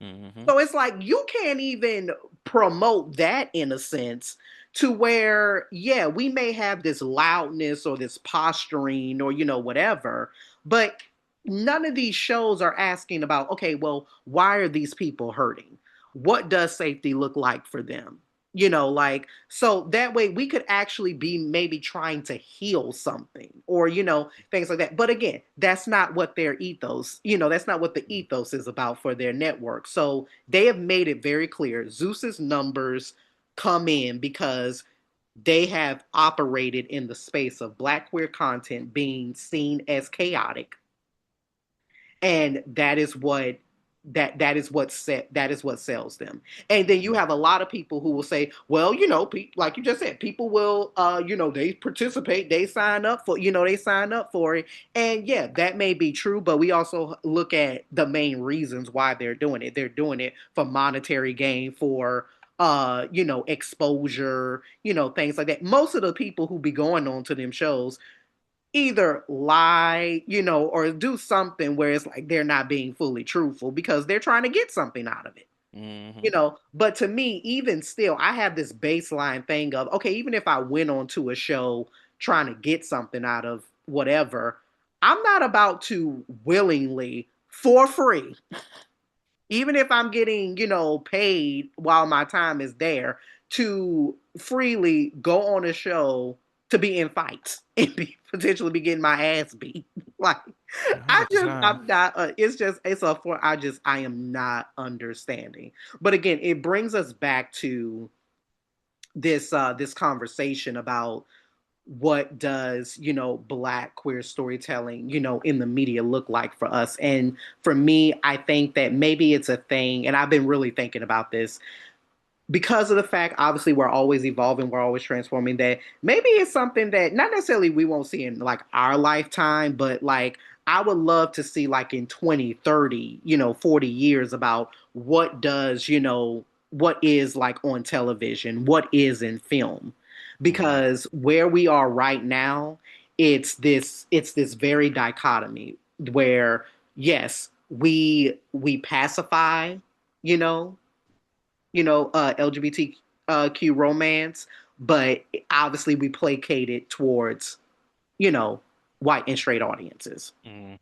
Hmm. So it's like you can't even promote that in a sense to where, yeah, we may have this loudness or this posturing or, whatever, but none of these shows are asking about, okay, well, why are these people hurting? What does safety look like for them? Like, so that way we could actually be maybe trying to heal something or, things like that. But again, that's not what their ethos, that's not what the ethos is about for their network. So they have made it very clear Zeus's numbers come in because they have operated in the space of Black queer content being seen as chaotic, and that is what sells them. And then you have a lot of people who will say, well, like you just said, people will they participate, they sign up for it. And yeah, that may be true, but we also look at the main reasons why they're doing it. They're doing it for monetary gain, for exposure, things like that. Most of the people who be going on to them shows either lie, or do something where it's like they're not being fully truthful because they're trying to get something out of it. Hmm. But to me, even still, I have this baseline thing of, okay, even if I went onto a show trying to get something out of whatever, I'm not about to willingly, for free, even if I'm getting, paid while my time is there, to freely go on a show to be in fights and potentially be getting my ass beat. Like, Understand. I'm not, it's a, for, I am not understanding. But again, it brings us back to this conversation about what does Black queer storytelling in the media look like for us. And for me, I think that maybe it's a thing, and I've been really thinking about this because of the fact, obviously, we're always evolving, we're always transforming, that maybe it's something that not necessarily we won't see in like our lifetime, but like I would love to see like in 20, 30, 40 years about what is like on television, what is in film. Mm. Because where we are right now, it's this very dichotomy where yes, we pacify, you know, LGBTQ romance, but obviously we placated towards, you know, white and straight audiences.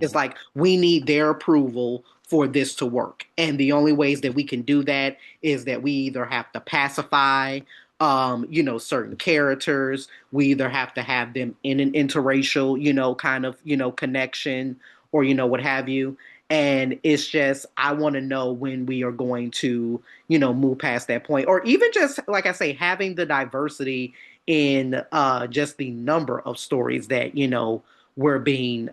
It's Hmm. like we need their approval for this to work. And the only ways that we can do that is that we either have to pacify certain characters, we either have to have them in an interracial, kind of, connection or what have you. And it's just I want to know when we are going to, move past that point. Or even just like I say, having the diversity in just the number of stories that, we're being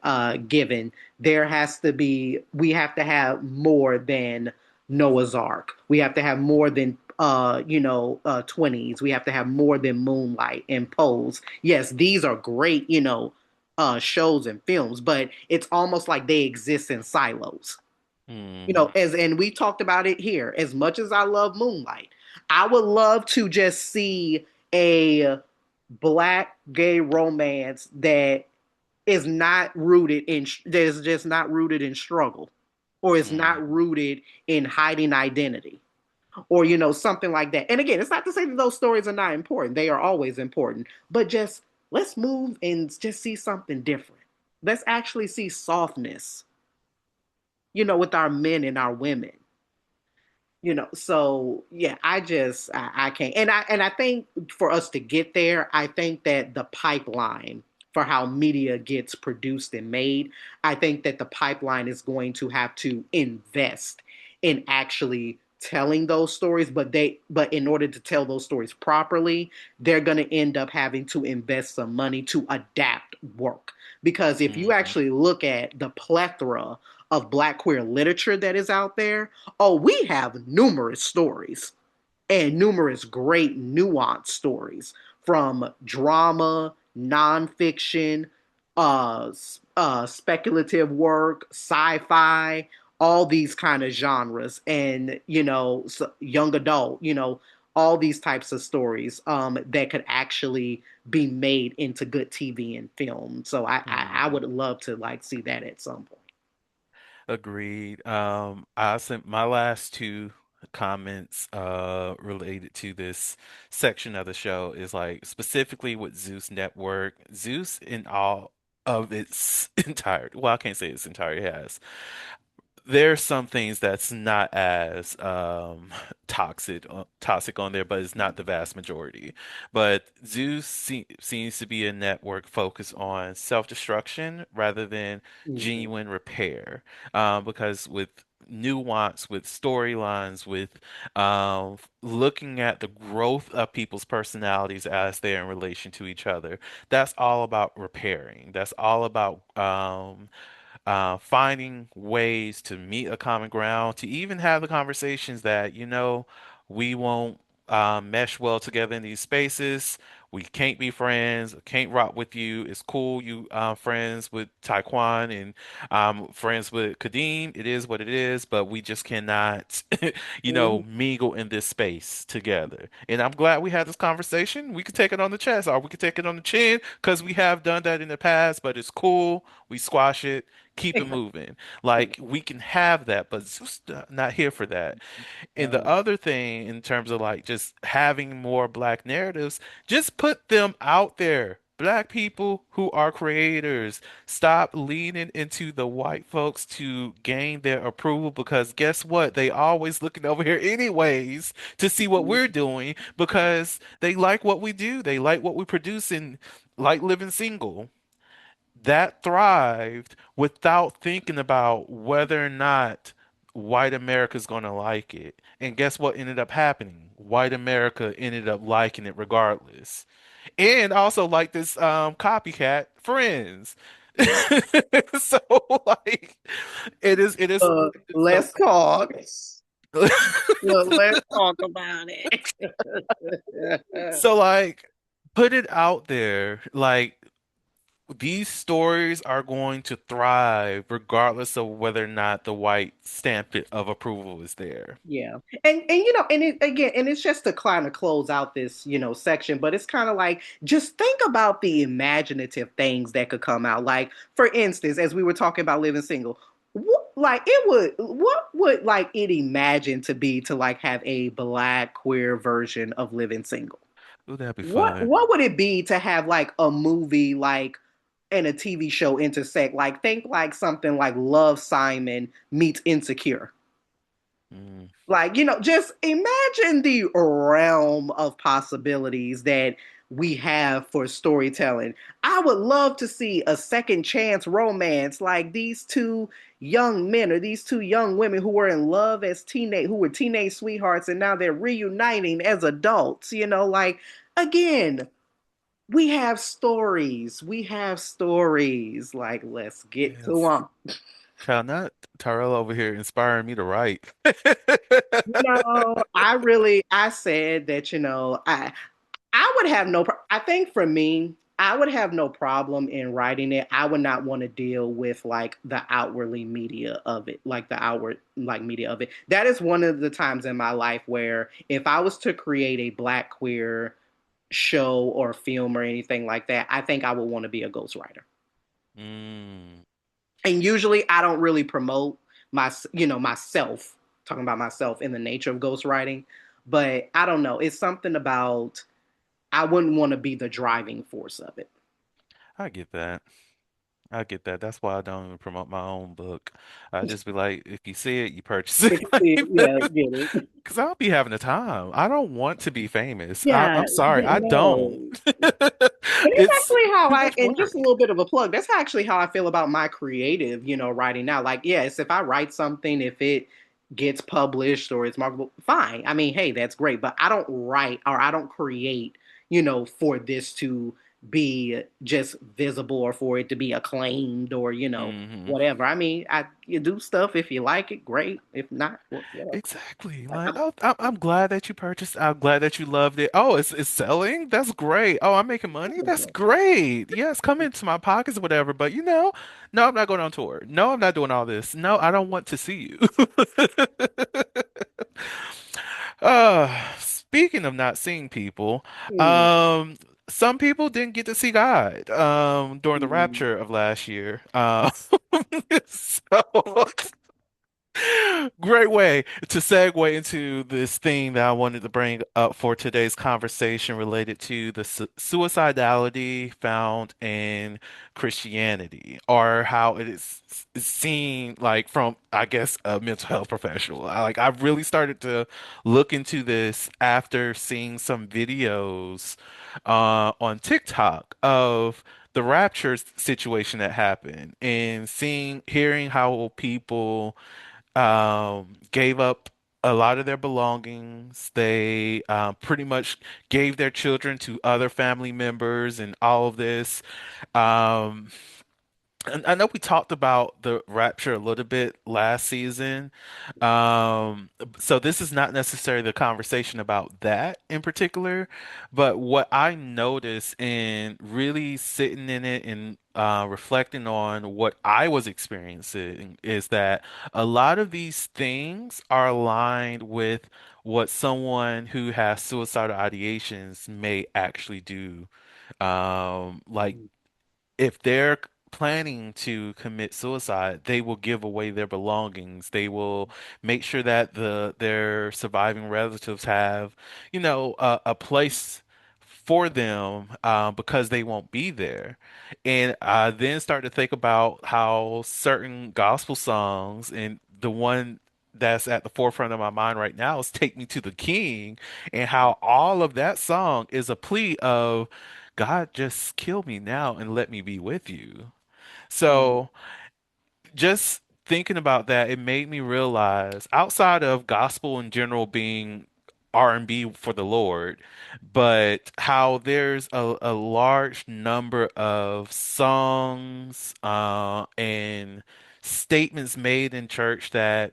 given. We have to have more than Noah's Ark. We have to have more than 20s. We have to have more than Moonlight and Pose. Yes, these are great, shows and films, but it's almost like they exist in silos. Hmm. And we talked about it here. As much as I love Moonlight, I would love to just see a Black gay romance that is just not rooted in struggle, or is not Hmm. rooted in hiding identity, or something like that. And again, it's not to say that those stories are not important. They are always important, but just let's move and just see something different. Let's actually see softness, with our men and our women. So yeah, I can't. And I think for us to get there, I think that the pipeline for how media gets produced and made, I think that the pipeline is going to have to invest in actually telling those stories, but in order to tell those stories properly, they're going to end up having to invest some money to adapt work. Because if you Hmm. actually look at the plethora of Black queer literature that is out there, oh, we have numerous stories and numerous great nuanced stories, from drama, nonfiction, speculative work, sci-fi, all these kind of genres, and young adult, all these types of stories that could actually be made into good TV and film. So I Hmm. would love to like see that at some point. Agreed. I sent my last two comments related to this section of the show is like specifically with Zeus Network. Zeus in all of its entirety. Well, I can't say its entirety has. There's some things that's not as toxic on there, but it's not the vast majority. But Zeus seems to be a network focused on self-destruction rather than Mhm. genuine repair. Because with nuance, with storylines, with looking at the growth of people's personalities as they're in relation to each other, that's all about repairing. That's all about finding ways to meet a common ground, to even have the conversations that, we won't mesh well together in these spaces. We can't be friends. Can't rock with you. It's cool. You friends with Taekwon and friends with Kadeem. It is what it is, but we just cannot, Mhm. mingle in this space together. And I'm glad we had this conversation. We could take it on the chest or we could take it on the chin because we have done that in the past, but it's cool. We squash it, keep it moving. Like we can have that, but it's just not here for that. And the Uh, other thing, in terms of like just having more black narratives, just put them out there. Black people who are creators, stop leaning into the white folks to gain their approval because guess what? They always looking over here anyways to see what we're doing because they like what we do. They like what we produce and like living single that thrived without thinking about whether or not white America's going to like it. And guess what ended up happening? White America ended up liking it regardless. And also like this copycat friends. So like it is so let's talk. Well, let's talk about it. so like put it out there like these stories are going to thrive regardless of whether or not the white stamp of approval is there. Yeah. And it again, and it's just to kind of close out this, section, but it's kind of like just think about the imaginative things that could come out. Like, for instance, as we were talking about living single, what would like it imagine to be to like have a black queer version of living single? Ooh, that'd be fun. What would it be to have like a movie like and a TV show intersect? Like think like something like Love Simon meets Insecure. Mm. Like, just imagine the realm of possibilities that we have for storytelling. I would love to see a second chance romance like these two young men or these two young women who were in love as who were teenage sweethearts and now they're reuniting as adults, like again, we have stories. We have stories. Like, let's get to Yes. them. Child, not Tyrell over here inspiring me to write. I said that, I would have I think for me, I would have no problem in writing it. I would not want to deal with like the outwardly media of it, like the outward like media of it. That is one of the times in my life where if I was to create a black queer show or film or anything like that, I think I would want to be a ghostwriter. Mm. And usually I don't really promote myself, talking about myself in the nature of ghostwriting, but I don't know, it's something about I wouldn't want to be the driving force of it. I get that. I get that. That's why I don't even promote my own book. I just be like, if you see it, you purchase it. Yeah, get it. Because I'll be having a time. I don't want to be famous. Yeah, I'm sorry, I don't. no. And it's It's actually how too much and just a work. little bit of a plug, that's actually how I feel about my creative, writing now. Like, yes, if I write something, if it gets published or it's marketable, fine. I mean, hey, that's great. But I don't write or I don't create, for this to be just visible or for it to be acclaimed or, Hmm. whatever. I mean, you do stuff if you like it, great. If not, whatever. Exactly. Like, oh, I'm glad that you purchased. I'm glad that you loved it. Oh, it's selling. That's great. Oh, I'm making money. That's great. Yes, come into my pockets or whatever. But no, I'm not going on tour. No, I'm not doing all this. No, I don't want to see you. Speaking of not seeing people, Hmm. um, some people didn't get to see God during the Hmm. rapture of last year. So Great way to segue into this thing that I wanted to bring up for today's conversation related to the suicidality found in Christianity, or how it is seen like from, I guess, a mental health professional. I've really started to look into this after seeing some videos on TikTok of the rapture situation that happened and hearing how people gave up a lot of their belongings. They pretty much gave their children to other family members and all of this. Um, and I know we talked about the rapture a little bit last season. Um, so this is not necessarily the conversation about that in particular, but what I noticed in really sitting in it and reflecting on what I was experiencing is that a lot of these things are aligned with what someone who has suicidal ideations may actually do. Like if they're planning to commit suicide, they will give away their belongings. They will make sure that their surviving relatives have, a place for them because they won't be there. And I then start to think about how certain gospel songs, and the one that's at the forefront of my mind right now is "Take Me to the King," and how all of that song is a plea of God, just kill me now and let me be with you. Mm, So just thinking about that, it made me realize outside of gospel in general being R&B for the Lord, but how there's a large number of songs and statements made in church that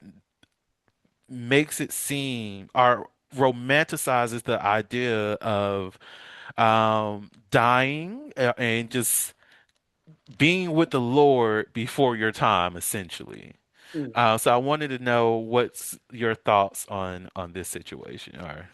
makes it seem or romanticizes the idea of dying and just being with the Lord before your time, essentially. mm. So I wanted to know what's your thoughts on this situation or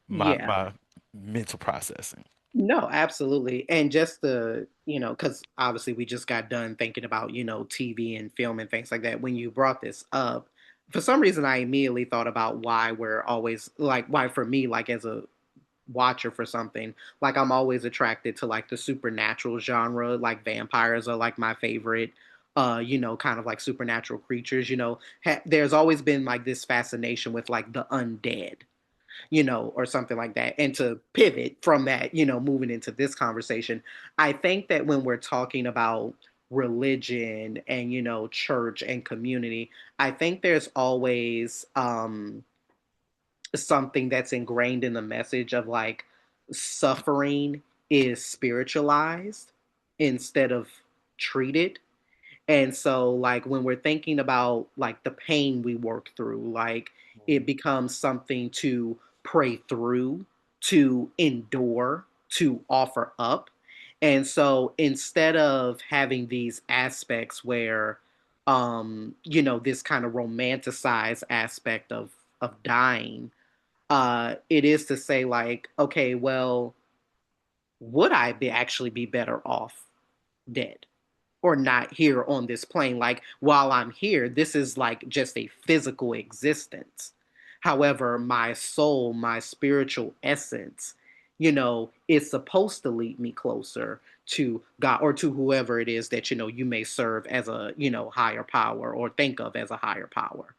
Yeah. my mental processing. No, absolutely. And just the, because obviously we just got done thinking about, TV and film and things like that. When you brought this up, for some reason, I immediately thought about why we're always like, why for me, like as a watcher for something, like I'm always attracted to like the supernatural genre, like vampires are like my favorite, kind of like supernatural creatures, there's always been like this fascination with like the undead, or something like that. And to pivot from that, moving into this conversation, I think that when we're talking about religion and, church and community, I think there's always something that's ingrained in the message of like suffering is spiritualized instead of treated. And so, like, when we're thinking about like the pain we work through, like it becomes something to pray through, to endure, to offer up. And so, instead of having these aspects where, this kind of romanticized aspect of dying, it is to say like, okay, well, would I be actually be better off dead? Or not here on this plane. Like while I'm here, this is like just a physical existence. However, my soul, my spiritual essence, is supposed to lead me closer to God or to whoever it is that, you may serve as a, higher power or think of as a higher power.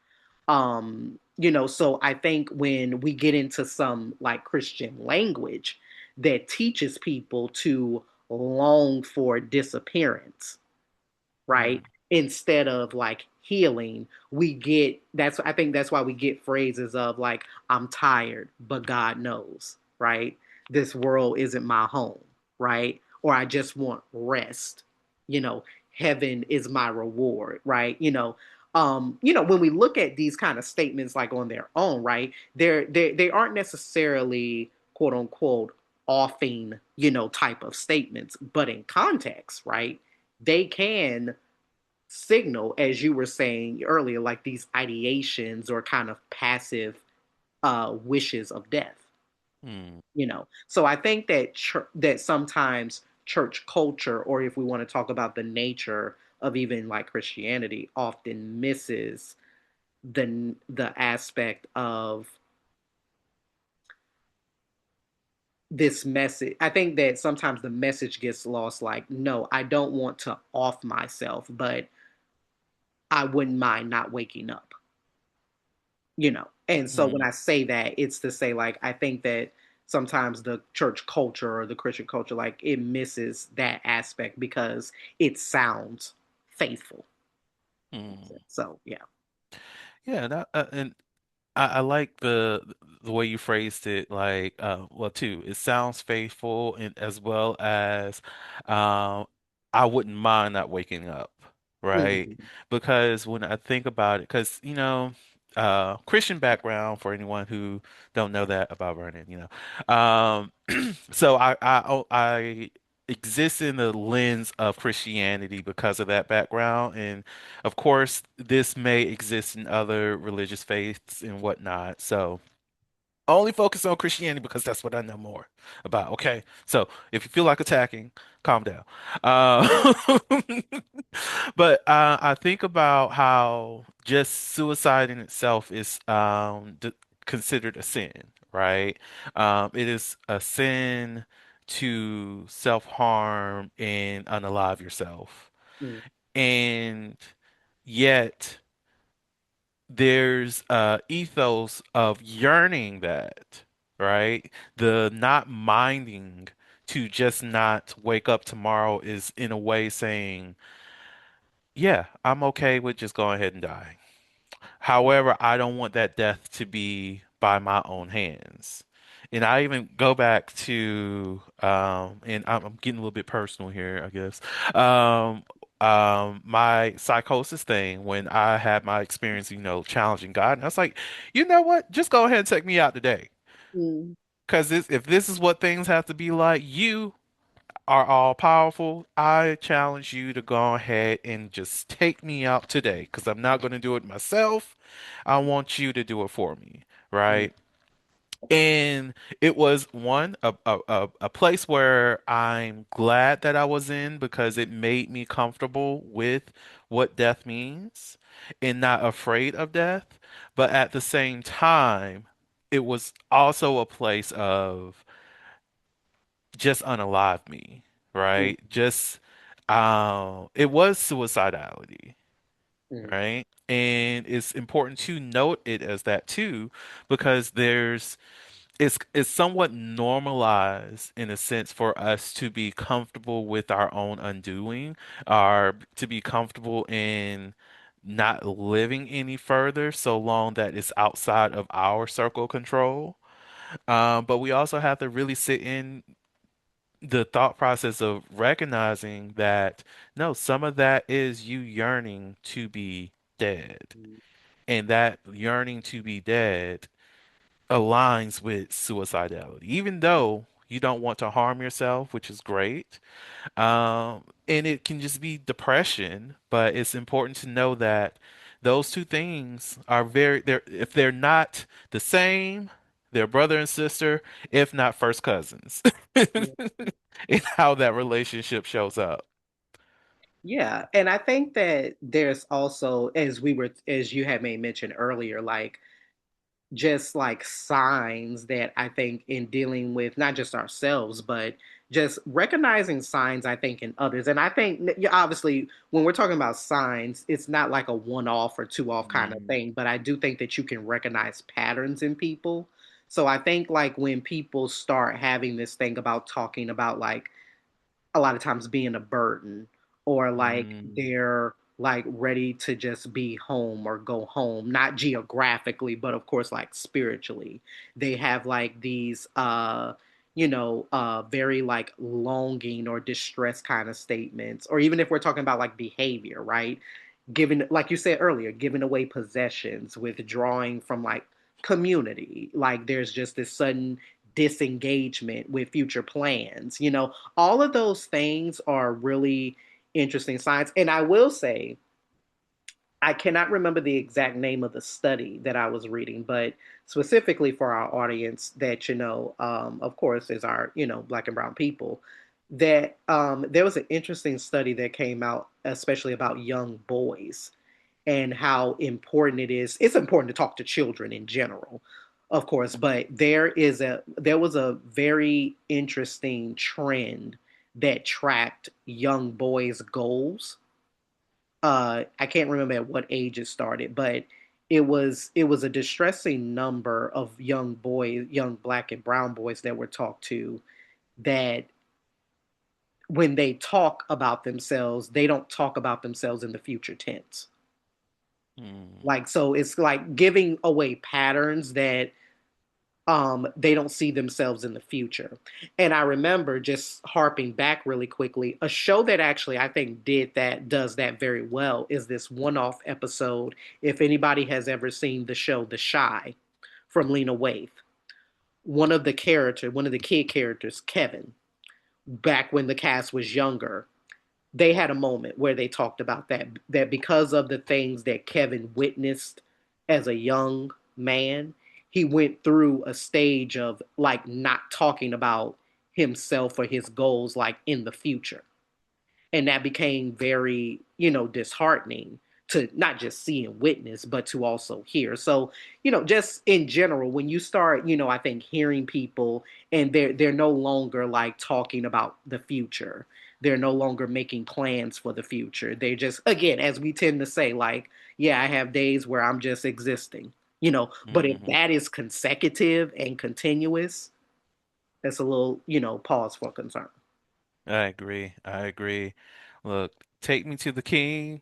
So I think when we get into some like Christian language that teaches people to long for disappearance, right? Mm, Instead of like healing, we get I think that's why we get phrases of like, I'm tired, but God knows, right? This world isn't my home, right? Or I just want rest, you know, heaven is my reward, right? When we look at these kind of statements like on their own, right? They aren't necessarily quote unquote offing, type of statements, but in context, right? They can signal, as you were saying earlier, like these ideations or kind of passive wishes of death. mm, So I think that that sometimes church culture, or if we want to talk about the nature of even like Christianity, often misses the aspect of this message. I think that sometimes the message gets lost, like, no, I don't want to off myself, but I wouldn't mind not waking up, you know. And so when Mm, I say that, it's to say, like, I think that sometimes the church culture or the Christian culture, like, it misses that aspect because it sounds faithful. mm. So yeah. Yeah, and I like the way you phrased it, like, well, too, it sounds faithful and as well as, um, I wouldn't mind not waking up, right? Mhm. Because when I think about it, because, Christian background for anyone who don't know that about Vernon, so I exist in the lens of Christianity because of that background, and of course, this may exist in other religious faiths and whatnot. So only focus on Christianity because that's what I know more about. Okay. So if you feel like attacking, calm down. Uh, but I think about how just suicide in itself is d considered a sin, right? It is a sin to self-harm and unalive yourself. Mm, And yet there's ethos of yearning that, right? The not minding to just not wake up tomorrow is in a way saying, yeah, I'm okay with just going ahead and dying. However, I don't want that death to be by my own hands. And I even go back to, and I'm getting a little bit personal here, I guess. Um, my psychosis thing when I had my experience, challenging God, and I was like, you know what? Just go ahead and take me out today. mm, Because if this is what things have to be like, you are all powerful. I challenge you to go ahead and just take me out today because I'm not going to do it myself. I want you to do it for me, mm, right? And it was one a place where I'm glad that I was in because it made me comfortable with what death means and not afraid of death. But at the same time, it was also a place of just unalive me, mm, right? It was suicidality, mm, right? And it's important to note it as that too, because it's somewhat normalized in a sense for us to be comfortable with our own undoing, or to be comfortable in not living any further so long that it's outside of our circle of control. But we also have to really sit in the thought process of recognizing that no, some of that is you yearning to be dead. mm, And that yearning to be dead aligns with suicidality, even though you don't want to harm yourself, which is great. And it can just be depression, but it's important to know that those two things are if they're not the same, they're brother and sister, if not first cousins, mm. in how that relationship shows up. Yeah, and I think that there's also, as you had made mention earlier, like just like signs that I think in dealing with not just ourselves, but just recognizing signs, I think, in others. And I think yeah, obviously, when we're talking about signs, it's not like a one off or two off kind of Mhm. thing, but I do think that you can recognize patterns in people. So I think like when people start having this thing about talking about like a lot of times being a burden or like Mm, they're like ready to just be home or go home, not geographically but of course like spiritually. They have like these very like longing or distress kind of statements, or even if we're talking about like behavior, right? Giving, like you said earlier, giving away possessions, withdrawing from like community, like there's just this sudden disengagement with future plans, all of those things are really interesting signs. And I will say, I cannot remember the exact name of the study that I was reading, but specifically for our audience that, of course, is our, Black and Brown people, that there was an interesting study that came out, especially about young boys. and how important it is. It's important to talk to children in general, of course, but there was a very interesting trend that tracked young boys' goals. I can't remember at what age it started, but it was a distressing number of young boys, young black and brown boys that were talked to, that when they talk about themselves, they don't talk about themselves in the future tense. Mm, Like, so it's like giving away patterns that they don't see themselves in the future. And I remember, just harping back really quickly, a show that actually I think does that very well is this one-off episode. If anybody has ever seen the show The Shy from Lena Waithe, one of the kid characters, Kevin, back when the cast was younger, they had a moment where they talked about that because of the things that Kevin witnessed as a young man, he went through a stage of like not talking about himself or his goals like in the future. And that became very, disheartening to not just see and witness, but to also hear. So, just in general, when you start, I think hearing people, and they're no longer like talking about the future. They're no longer making plans for the future. They just, again, as we tend to say, like, yeah, I have days where I'm just existing, but if hmm that is consecutive and continuous, that's a little, pause for concern. I agree. I agree. Look, Take Me to the King.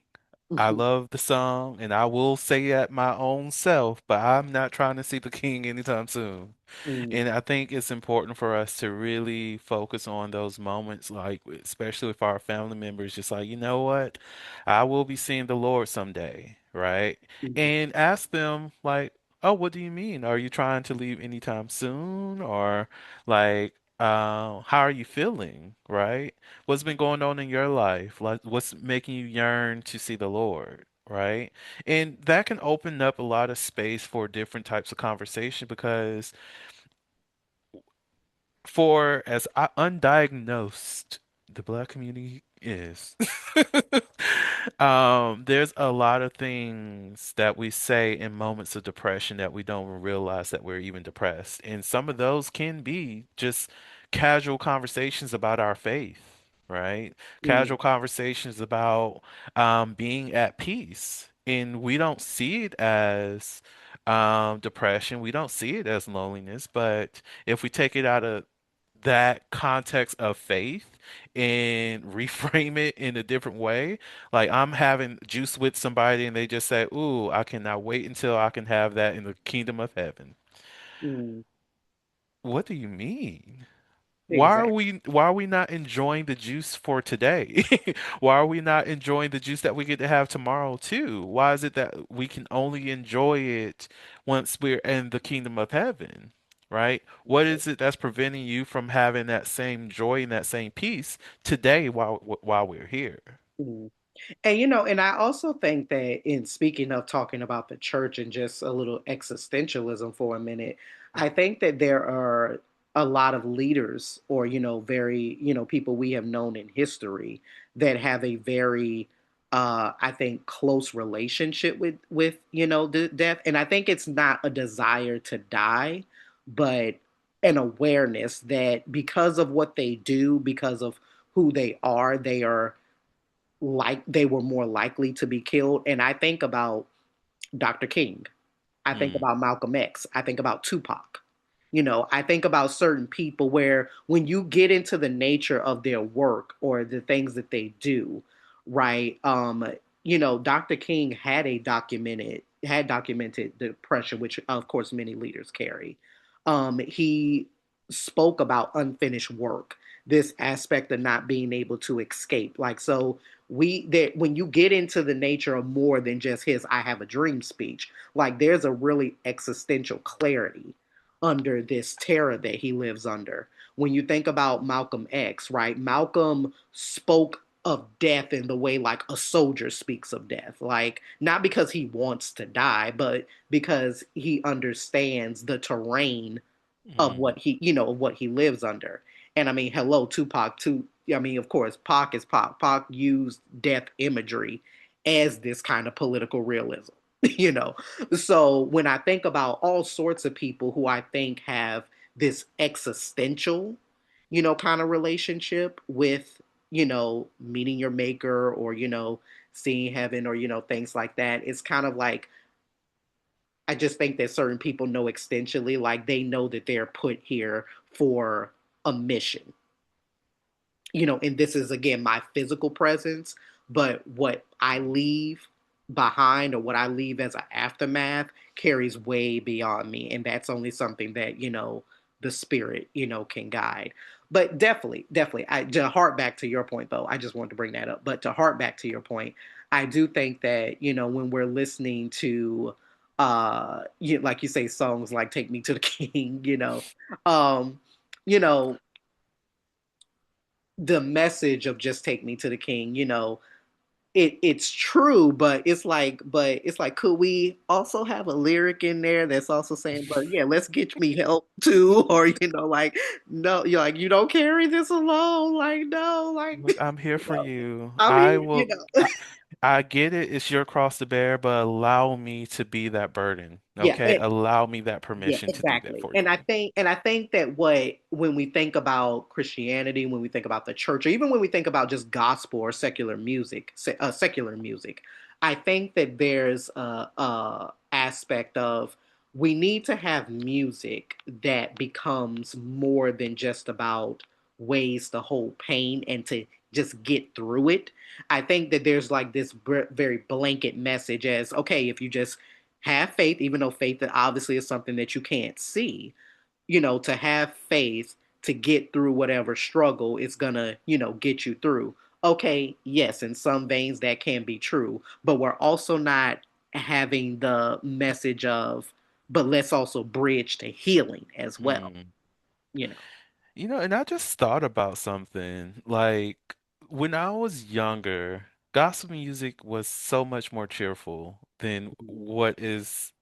I Mhm. love the song, and I will say that my own self, but I'm not trying to see the king anytime soon. Mm, And I think it's important for us to really focus on those moments, like especially with our family members, just like, you know what? I will be seeing the Lord someday, right? mhm, And ask them, like, oh, what do you mean? Are you trying to leave anytime soon? Or like, how are you feeling, right? What's been going on in your life? Like, what's making you yearn to see the Lord? Right. And that can open up a lot of space for different types of conversation because for as undiagnosed the black community is, there's a lot of things that we say in moments of depression that we don't even realize that we're even depressed. And some of those can be just casual conversations about our faith, right? mm, Casual conversations about being at peace. And we don't see it as depression. We don't see it as loneliness, but if we take it out of that context of faith and reframe it in a different way. Like I'm having juice with somebody and they just say, "Ooh, I cannot wait until I can have that in the kingdom of heaven." mm. What do you mean? Exactly. Why are we not enjoying the juice for today? Why are we not enjoying the juice that we get to have tomorrow too? Why is it that we can only enjoy it once we're in the kingdom of heaven? Right? What is it that's preventing you from having that same joy and that same peace today while we're here? Mm. And and I also think that, in speaking of talking about the church and just a little existentialism for a minute, I think that there are a lot of leaders, or very, people we have known in history, that have a very I think close relationship with the death. And I think it's not a desire to die, but an awareness that because of what they do, because of who they are like they were more likely to be killed. And I think about Dr. King. I think Mm, about Malcolm X. I think about Tupac. I think about certain people where when you get into the nature of their work or the things that they do, right? Dr. King had documented depression, which of course many leaders carry. He spoke about unfinished work, this aspect of not being able to escape. Like, so we that when you get into the nature of more than just his "I have a dream" speech, like there's a really existential clarity under this terror that he lives under. When you think about Malcolm X, right? Malcolm spoke of death in the way like a soldier speaks of death, like not because he wants to die, but because he understands the terrain of mm, what he lives under. And I mean, hello, Tupac too. I mean, of course, Pac is Pac. Pac used death imagery as this kind of political realism, you know. So when I think about all sorts of people who I think have this existential, kind of relationship with, meeting your maker, or, seeing heaven, or, things like that, it's kind of like, I just think that certain people know extensionally, like they know that they're put here for a mission, and this is again my physical presence, but what I leave behind, or what I leave as an aftermath, carries way beyond me. And that's only something that, the spirit, can guide. But definitely, definitely, to hark back to your point though, I just wanted to bring that up. But to hark back to your point, I do think that, when we're listening to like you say, songs like Take Me to the King, um, you know, the message of just take me to the king, it's true, but it's like, could we also have a lyric in there that's also saying, but yeah, let's get me help too, or like, no, you're like, you don't carry this alone, like, no, like, Look, I'm here you for know, you. I I mean, will. I get it. It's your cross to bear, but allow me to be that burden. yeah, Okay? Allow me that yeah, permission to do that exactly. for And I you. think and I think that what when we think about Christianity, when we think about the church, or even when we think about just gospel or secular music, I think that there's a aspect of, we need to have music that becomes more than just about ways to hold pain and to just get through it. I think that there's like this very blanket message as, okay, if you just have faith, even though faith that obviously is something that you can't see, to have faith to get through whatever struggle is gonna, get you through. Okay, yes, in some veins that can be true, but we're also not having the message of, but let's also bridge to healing as well, Hmm. you know. And I just thought about something. Like when I was younger, gospel music was so much more cheerful than what is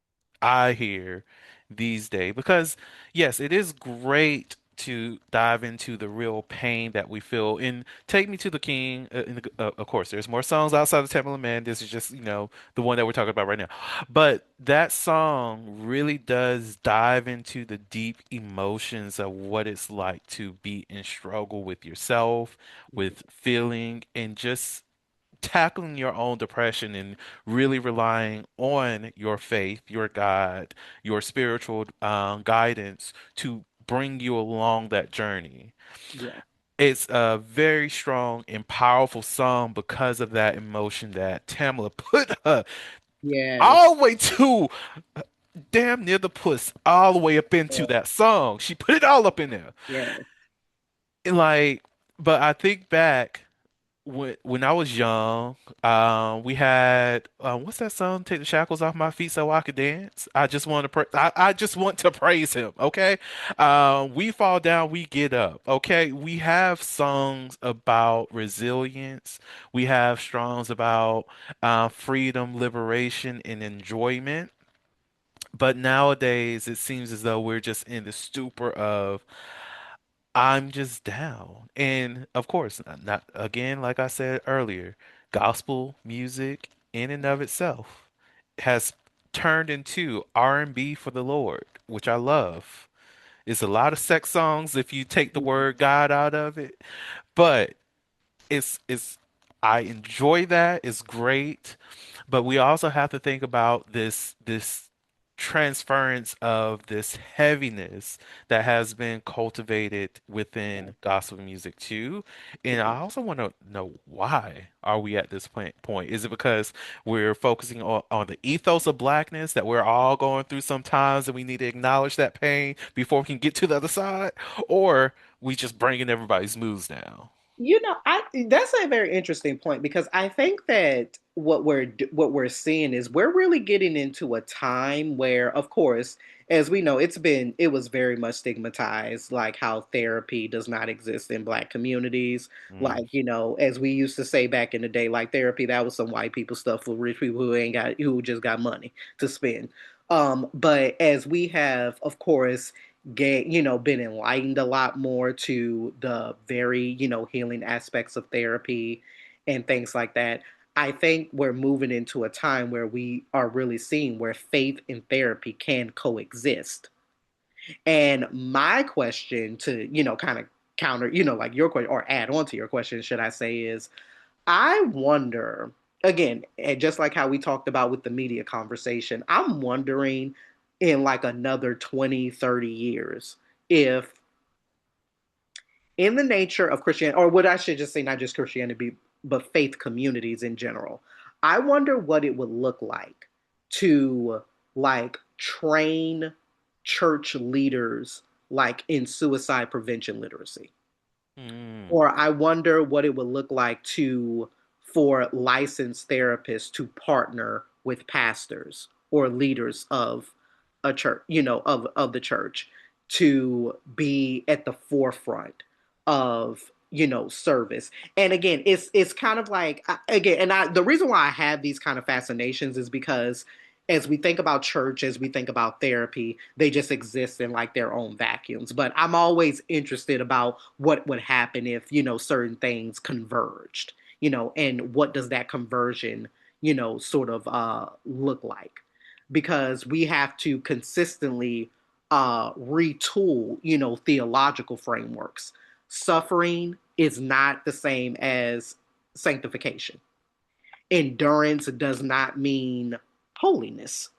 I hear these days. Because yes, it is great to dive into the real pain that we feel. And Take Me to the King, of course, there's more songs outside of Temple of Man. This is just, the one that we're talking about right now. But that song really does dive into the deep emotions of what it's like to be in struggle with yourself, with feeling, and just tackling your own depression and really relying on your faith, your God, your spiritual guidance to bring you along that journey. Yeah. It's a very strong and powerful song because of that emotion that Tamala put her Yes. all the way to damn near the puss, all the way up into that song. She put it all up in there. Yes. And like, but I think back when I was young, we had what's that song? Take the shackles off my feet so I could dance. I just want to I just want to praise him. Okay, we fall down, we get up. Okay, we have songs about resilience. We have songs about freedom, liberation, and enjoyment. But nowadays, it seems as though we're just in the stupor of I'm just down. And of course, not again, like I said earlier, gospel music in and of itself has turned into R&B for the Lord, which I love. It's a lot of sex songs if you take the word God out of it, but it's I enjoy that. It's great, but we also have to think about this transference of this heaviness that has been cultivated within gospel music too. And I also want to know, why are we at this point? Is it because we're focusing on the ethos of blackness that we're all going through sometimes and we need to acknowledge that pain before we can get to the other side? Or we just bringing everybody's moods down? I that's a very interesting point, because I think that what we're seeing is we're really getting into a time where, of course, as we know, it was very much stigmatized, like how therapy does not exist in Black communities. Mm. Like, as we used to say back in the day, like therapy, that was some white people stuff for rich people who just got money to spend. But as we have, of course, been enlightened a lot more to the very, healing aspects of therapy and things like that. I think we're moving into a time where we are really seeing where faith and therapy can coexist. And my question to, kind of counter, like your question or add on to your question, should I say, is I wonder, again, and just like how we talked about with the media conversation, I'm wondering in like another 20, 30 years if in the nature of Christianity, or what I should just say, not just Christianity, but faith communities in general, I wonder what it would look like to like train church leaders like in suicide prevention literacy. Mm, Or I wonder what it would look like to for licensed therapists to partner with pastors or leaders of a church, of the church to be at the forefront of, service. And again, it's kind of like again, and the reason why I have these kind of fascinations is because as we think about church, as we think about therapy, they just exist in like their own vacuums. But I'm always interested about what would happen if, certain things converged, and what does that conversion, sort of look like? Because we have to consistently retool, theological frameworks. Suffering is not the same as sanctification. Endurance does not mean holiness.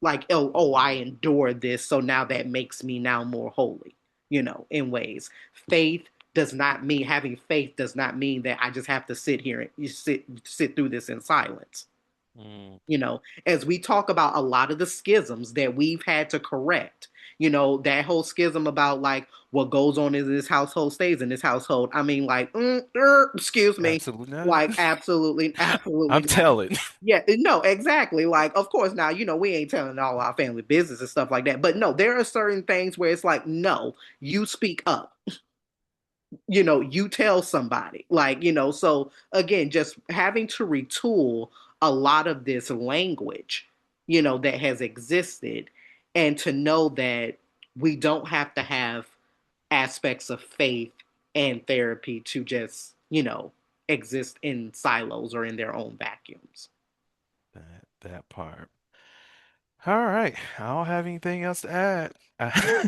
Like, oh, I endured this, so now that makes me now more holy, in ways. Faith does not mean having faith does not mean that I just have to sit here and sit through this in silence. mm, As we talk about a lot of the schisms that we've had to correct, that whole schism about like what goes on in this household stays in this household. I mean, like, excuse me, absolutely not. like, absolutely, I'm absolutely not. telling. Yeah, no, exactly. Like, of course, now, we ain't telling all our family business and stuff like that. But no, there are certain things where it's like, no, you speak up, you tell somebody, like, so again, just having to retool a lot of this language, that has existed, and to know that we don't have to have aspects of faith and therapy to just, exist in silos or in their own vacuums. That part. All right. I don't have anything else to add. Yeah.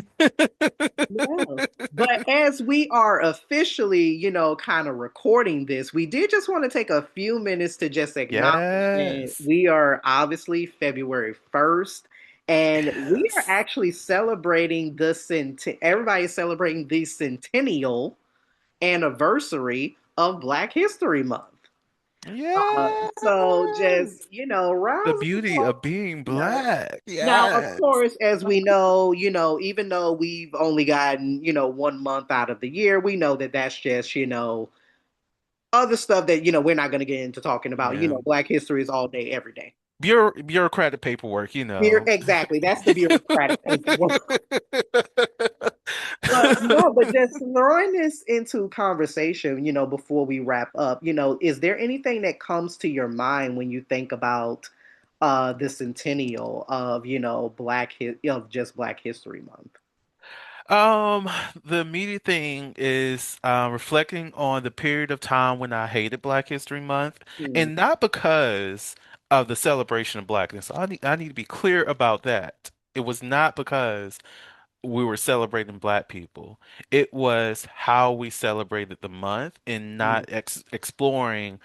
But as we are officially, kind of recording this, we did just want to take a few minutes to just acknowledge that Yes. we are obviously February 1st, and we are Yes. actually celebrating everybody is celebrating the centennial anniversary of Black History Month. So just, Yes. The rounds of beauty of applause. being You know, black. now, of Yes. course, as we know, even though we've only gotten, 1 month out of the year, we know that that's just, other stuff that, we're not going to get into talking about. Yeah. Black history is all day, every day. Bureaucratic paperwork, you know. Exactly. That's the bureaucratic paperwork. But no, but just throwing this into conversation, before we wrap up, is there anything that comes to your mind when you think about the centennial of, of just Black History Month? Um, the immediate thing is reflecting on the period of time when I hated Black History Month, Mm, and not because of the celebration of blackness. I need to be clear about that. It was not because we were celebrating black people. It was how we celebrated the month and mm, not exploring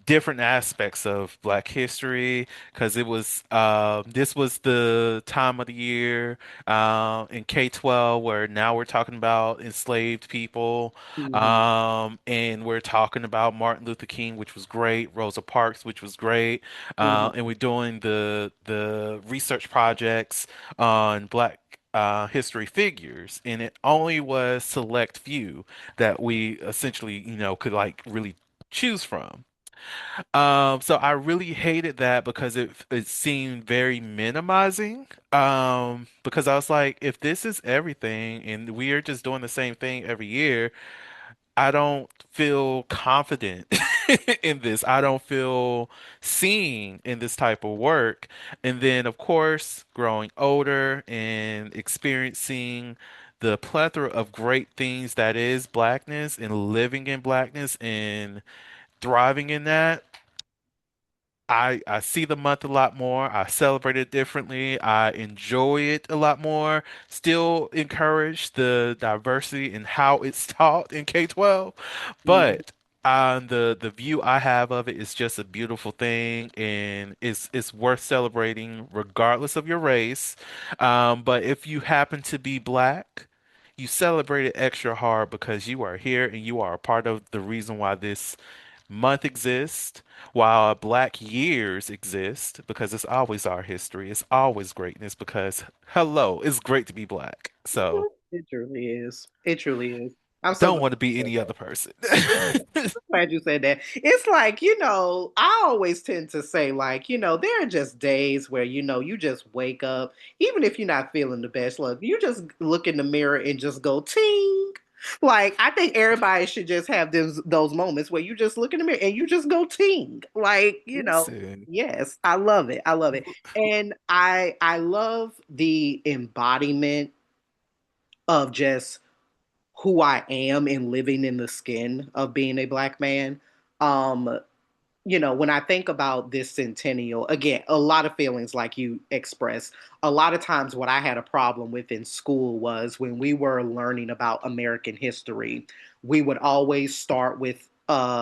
different aspects of Black history because it was this was the time of the year in K-12 where now we're talking about enslaved people mm, and we're talking about Martin Luther King, which was great, Rosa Parks, which was great, mm, and we're doing the research projects on Black history figures, and it only was select few that we essentially, could like really choose from. So I really hated that because it seemed very minimizing. Because I was like, if this is everything and we are just doing the same thing every year, I don't feel confident in this. I don't feel seen in this type of work. And then, of course, growing older and experiencing the plethora of great things that is blackness and living in blackness and thriving in that. I see the month a lot more. I celebrate it differently. I enjoy it a lot more. Still encourage the diversity in how it's taught in K-12, Mhm. but the view I have of it is just a beautiful thing, and it's worth celebrating regardless of your race. But if you happen to be black, you celebrate it extra hard because you are here and you are a part of the reason why this month exists, while Black years exist because it's always our history. It's always greatness because, hello, it's great to be black. So It truly is. It truly is. I'm so don't glad want to be you said any other that. person. Glad you said that. It's like, I always tend to say, like, there are just days where, you just wake up, even if you're not feeling the best, look, you just look in the mirror and just go ting. Like, I think everybody should just have those moments where you just look in the mirror and you just go ting. Like, Listen, yes, I love it. I love it. And I love the embodiment of just who I am and living in the skin of being a black man. Um, when I think about this centennial, again, a lot of feelings like you expressed. A lot of times, what I had a problem with in school was when we were learning about American history, we would always start with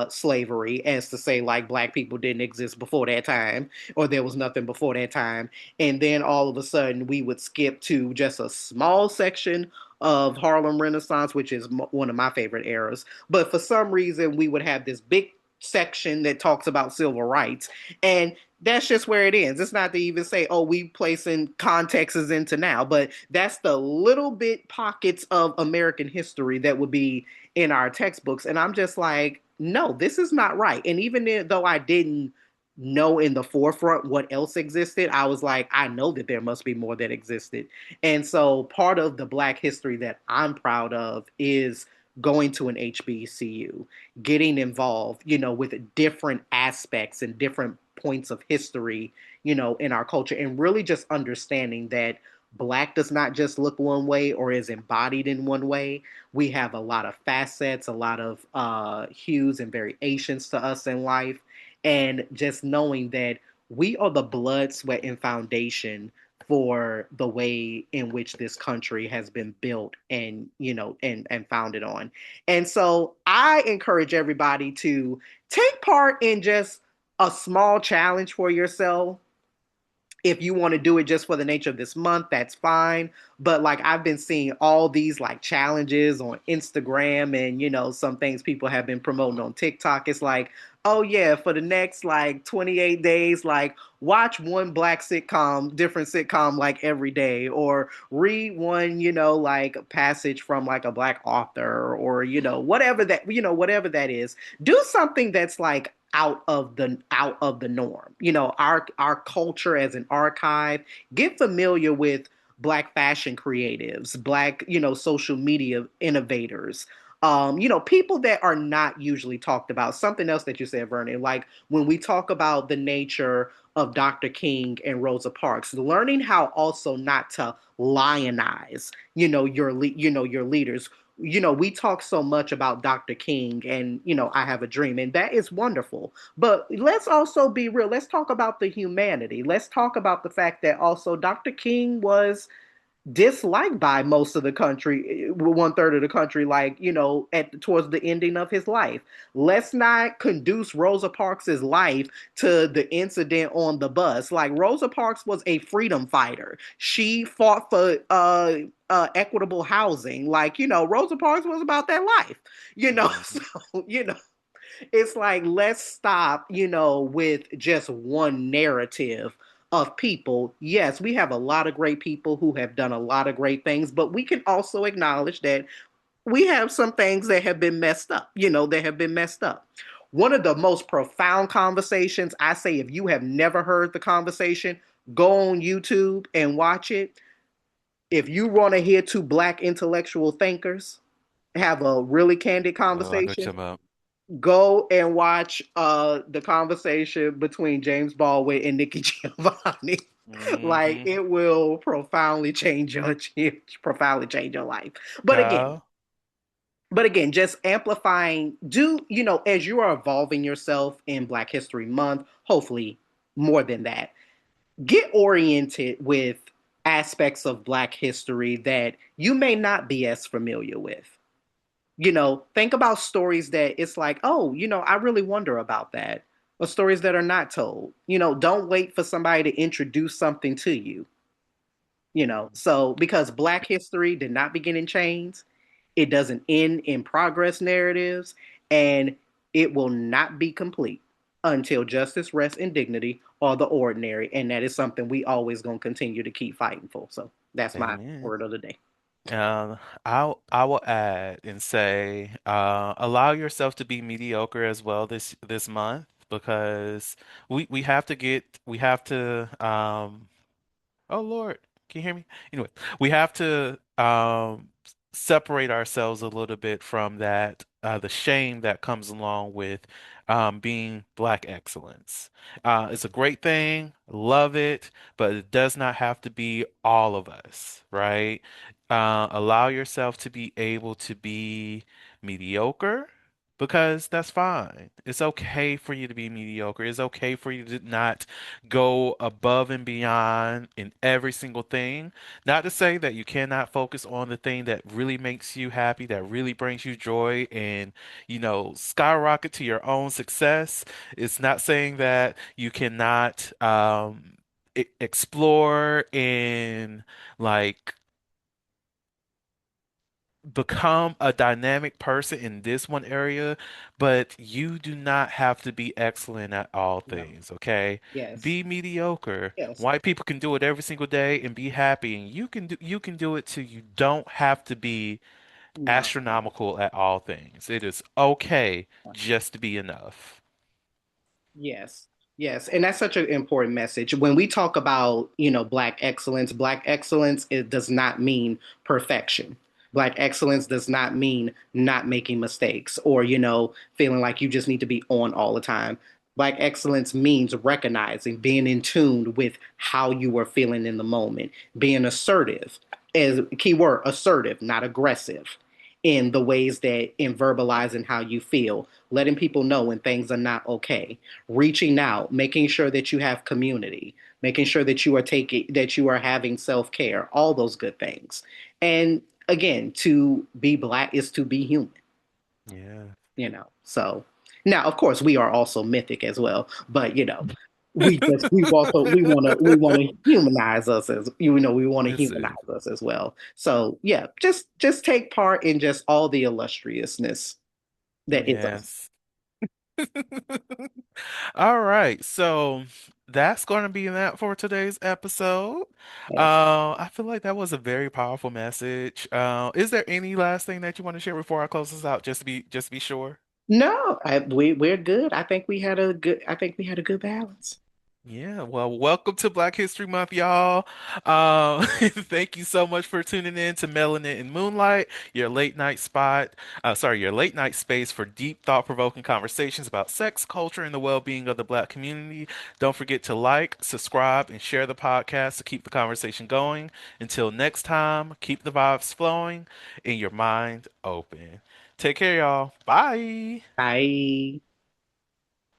slavery, as to say, like, black people didn't exist before that time, or there was nothing before that time. And then all of a sudden, we would skip to just a small section of Harlem Renaissance, which is one of my favorite eras. But for some reason, we would have this big section that talks about civil rights. And that's just where it ends. It's not to even say, oh, we placing contexts into now, but that's the little bit pockets of American history that would be in our textbooks. And I'm just like, no, this is not right. And even though I didn't know in the forefront what else existed, I was like, I know that there must be more that existed. And so part of the Black history that I'm proud of is going to an HBCU, getting involved, with different aspects and different points of history, in our culture, and really just understanding that Black does not just look one way or is embodied in one way. We have a lot of facets, a lot of hues and variations to us in life. And just knowing that we are the blood, sweat, and foundation for the way in which this country has been built and and founded on. And so I encourage everybody to take part in just a small challenge for yourself. If you want to do it just for the nature of this month, that's fine. But like, I've been seeing all these like challenges on Instagram, and some things people have been promoting on TikTok. It's like, oh yeah, for the next like 28 days, like, watch one black sitcom, different sitcom, like every day, or read one, like passage from like a black author, or whatever that is. Do something that's like out of the norm. Our culture as an archive. Get familiar with black fashion creatives, black, social media innovators. People that are not usually talked about. Something else that you said, Vernon, like when we talk about the nature of Dr. King and Rosa Parks, learning how also not to lionize, your leaders. We talk so much about Dr. King and, I Have a Dream, and that is wonderful. But let's also be real. Let's talk about the humanity. Let's talk about the fact that also Dr. King was disliked by most of the country, one third of the country, like, towards the ending of his life. Let's not conduce Rosa Parks's life to the incident on the bus. Like, Rosa Parks was a freedom fighter. She fought for equitable housing. Like, Rosa Parks was about that life. mhm. So it's like, let's stop, with just one narrative of people. Yes, we have a lot of great people who have done a lot of great things, but we can also acknowledge that we have some things that have been messed up, that have been messed up. One of the most profound conversations, I say, if you have never heard the conversation, go on YouTube and watch it. If you want to hear two black intellectual thinkers have a really candid Oh, I know what conversation, you're talking about. go and watch the conversation between James Baldwin and Nikki Giovanni. Like, Hmm. it will profoundly change your life. But again, Kyle, just amplifying, as you are evolving yourself in Black History Month, hopefully more than that, get oriented with aspects of Black history that you may not be as familiar with. Think about stories that it's like, oh, I really wonder about that. Or stories that are not told. Don't wait for somebody to introduce something to you. So because Black history did not begin in chains, it doesn't end in progress narratives, and it will not be complete until justice, rest, and dignity are the ordinary. And that is something we always gonna continue to keep fighting for. So that's my Amen. word of the day. I will add and say, allow yourself to be mediocre as well this month because we have to we have to oh Lord, can you hear me? Anyway, we have to separate ourselves a little bit from that the shame that comes along with being Black excellence. It's a great thing, love it, but it does not have to be all of us, right? Allow yourself to be able to be mediocre. Because that's fine. It's okay for you to be mediocre. It's okay for you to not go above and beyond in every single thing. Not to say that you cannot focus on the thing that really makes you happy, that really brings you joy, and, skyrocket to your own success. It's not saying that you cannot explore and like become a dynamic person in this one area, but you do not have to be excellent at all No. things, okay? Yes. Be mediocre. Yes. White people can do it every single day and be happy, and you can do it too. You don't have to be No. astronomical at all things. It is okay just to be enough. Yes. Yes. And that's such an important message. When we talk about, Black excellence, it does not mean perfection. Black excellence does not mean not making mistakes or, feeling like you just need to be on all the time. Black excellence means recognizing, being in tune with how you are feeling in the moment, being assertive, as keyword assertive, not aggressive in the ways that in verbalizing how you feel, letting people know when things are not okay, reaching out, making sure that you have community, making sure that you are having self-care, all those good things. And again, to be Black is to be human, Yeah. So now of course we are also mythic as well, but we want to humanize us as we want to That's it. humanize us as well. So yeah, just take part in just all the illustriousness that is us. Yes. All right, so that's going to be that for today's episode. Yes. I feel like that was a very powerful message. Is there any last thing that you want to share before I close this out? Just to be sure. No, we're good. I think we had a good balance. Yeah, well, welcome to Black History Month, y'all. Thank you so much for tuning in to Melanin and Moonlight, your late night your late night space for deep, thought-provoking conversations about sex, culture, and the well-being of the Black community. Don't forget to like, subscribe, and share the podcast to keep the conversation going. Until next time, keep the vibes flowing and your mind open. Take care, y'all. Bye. Bye.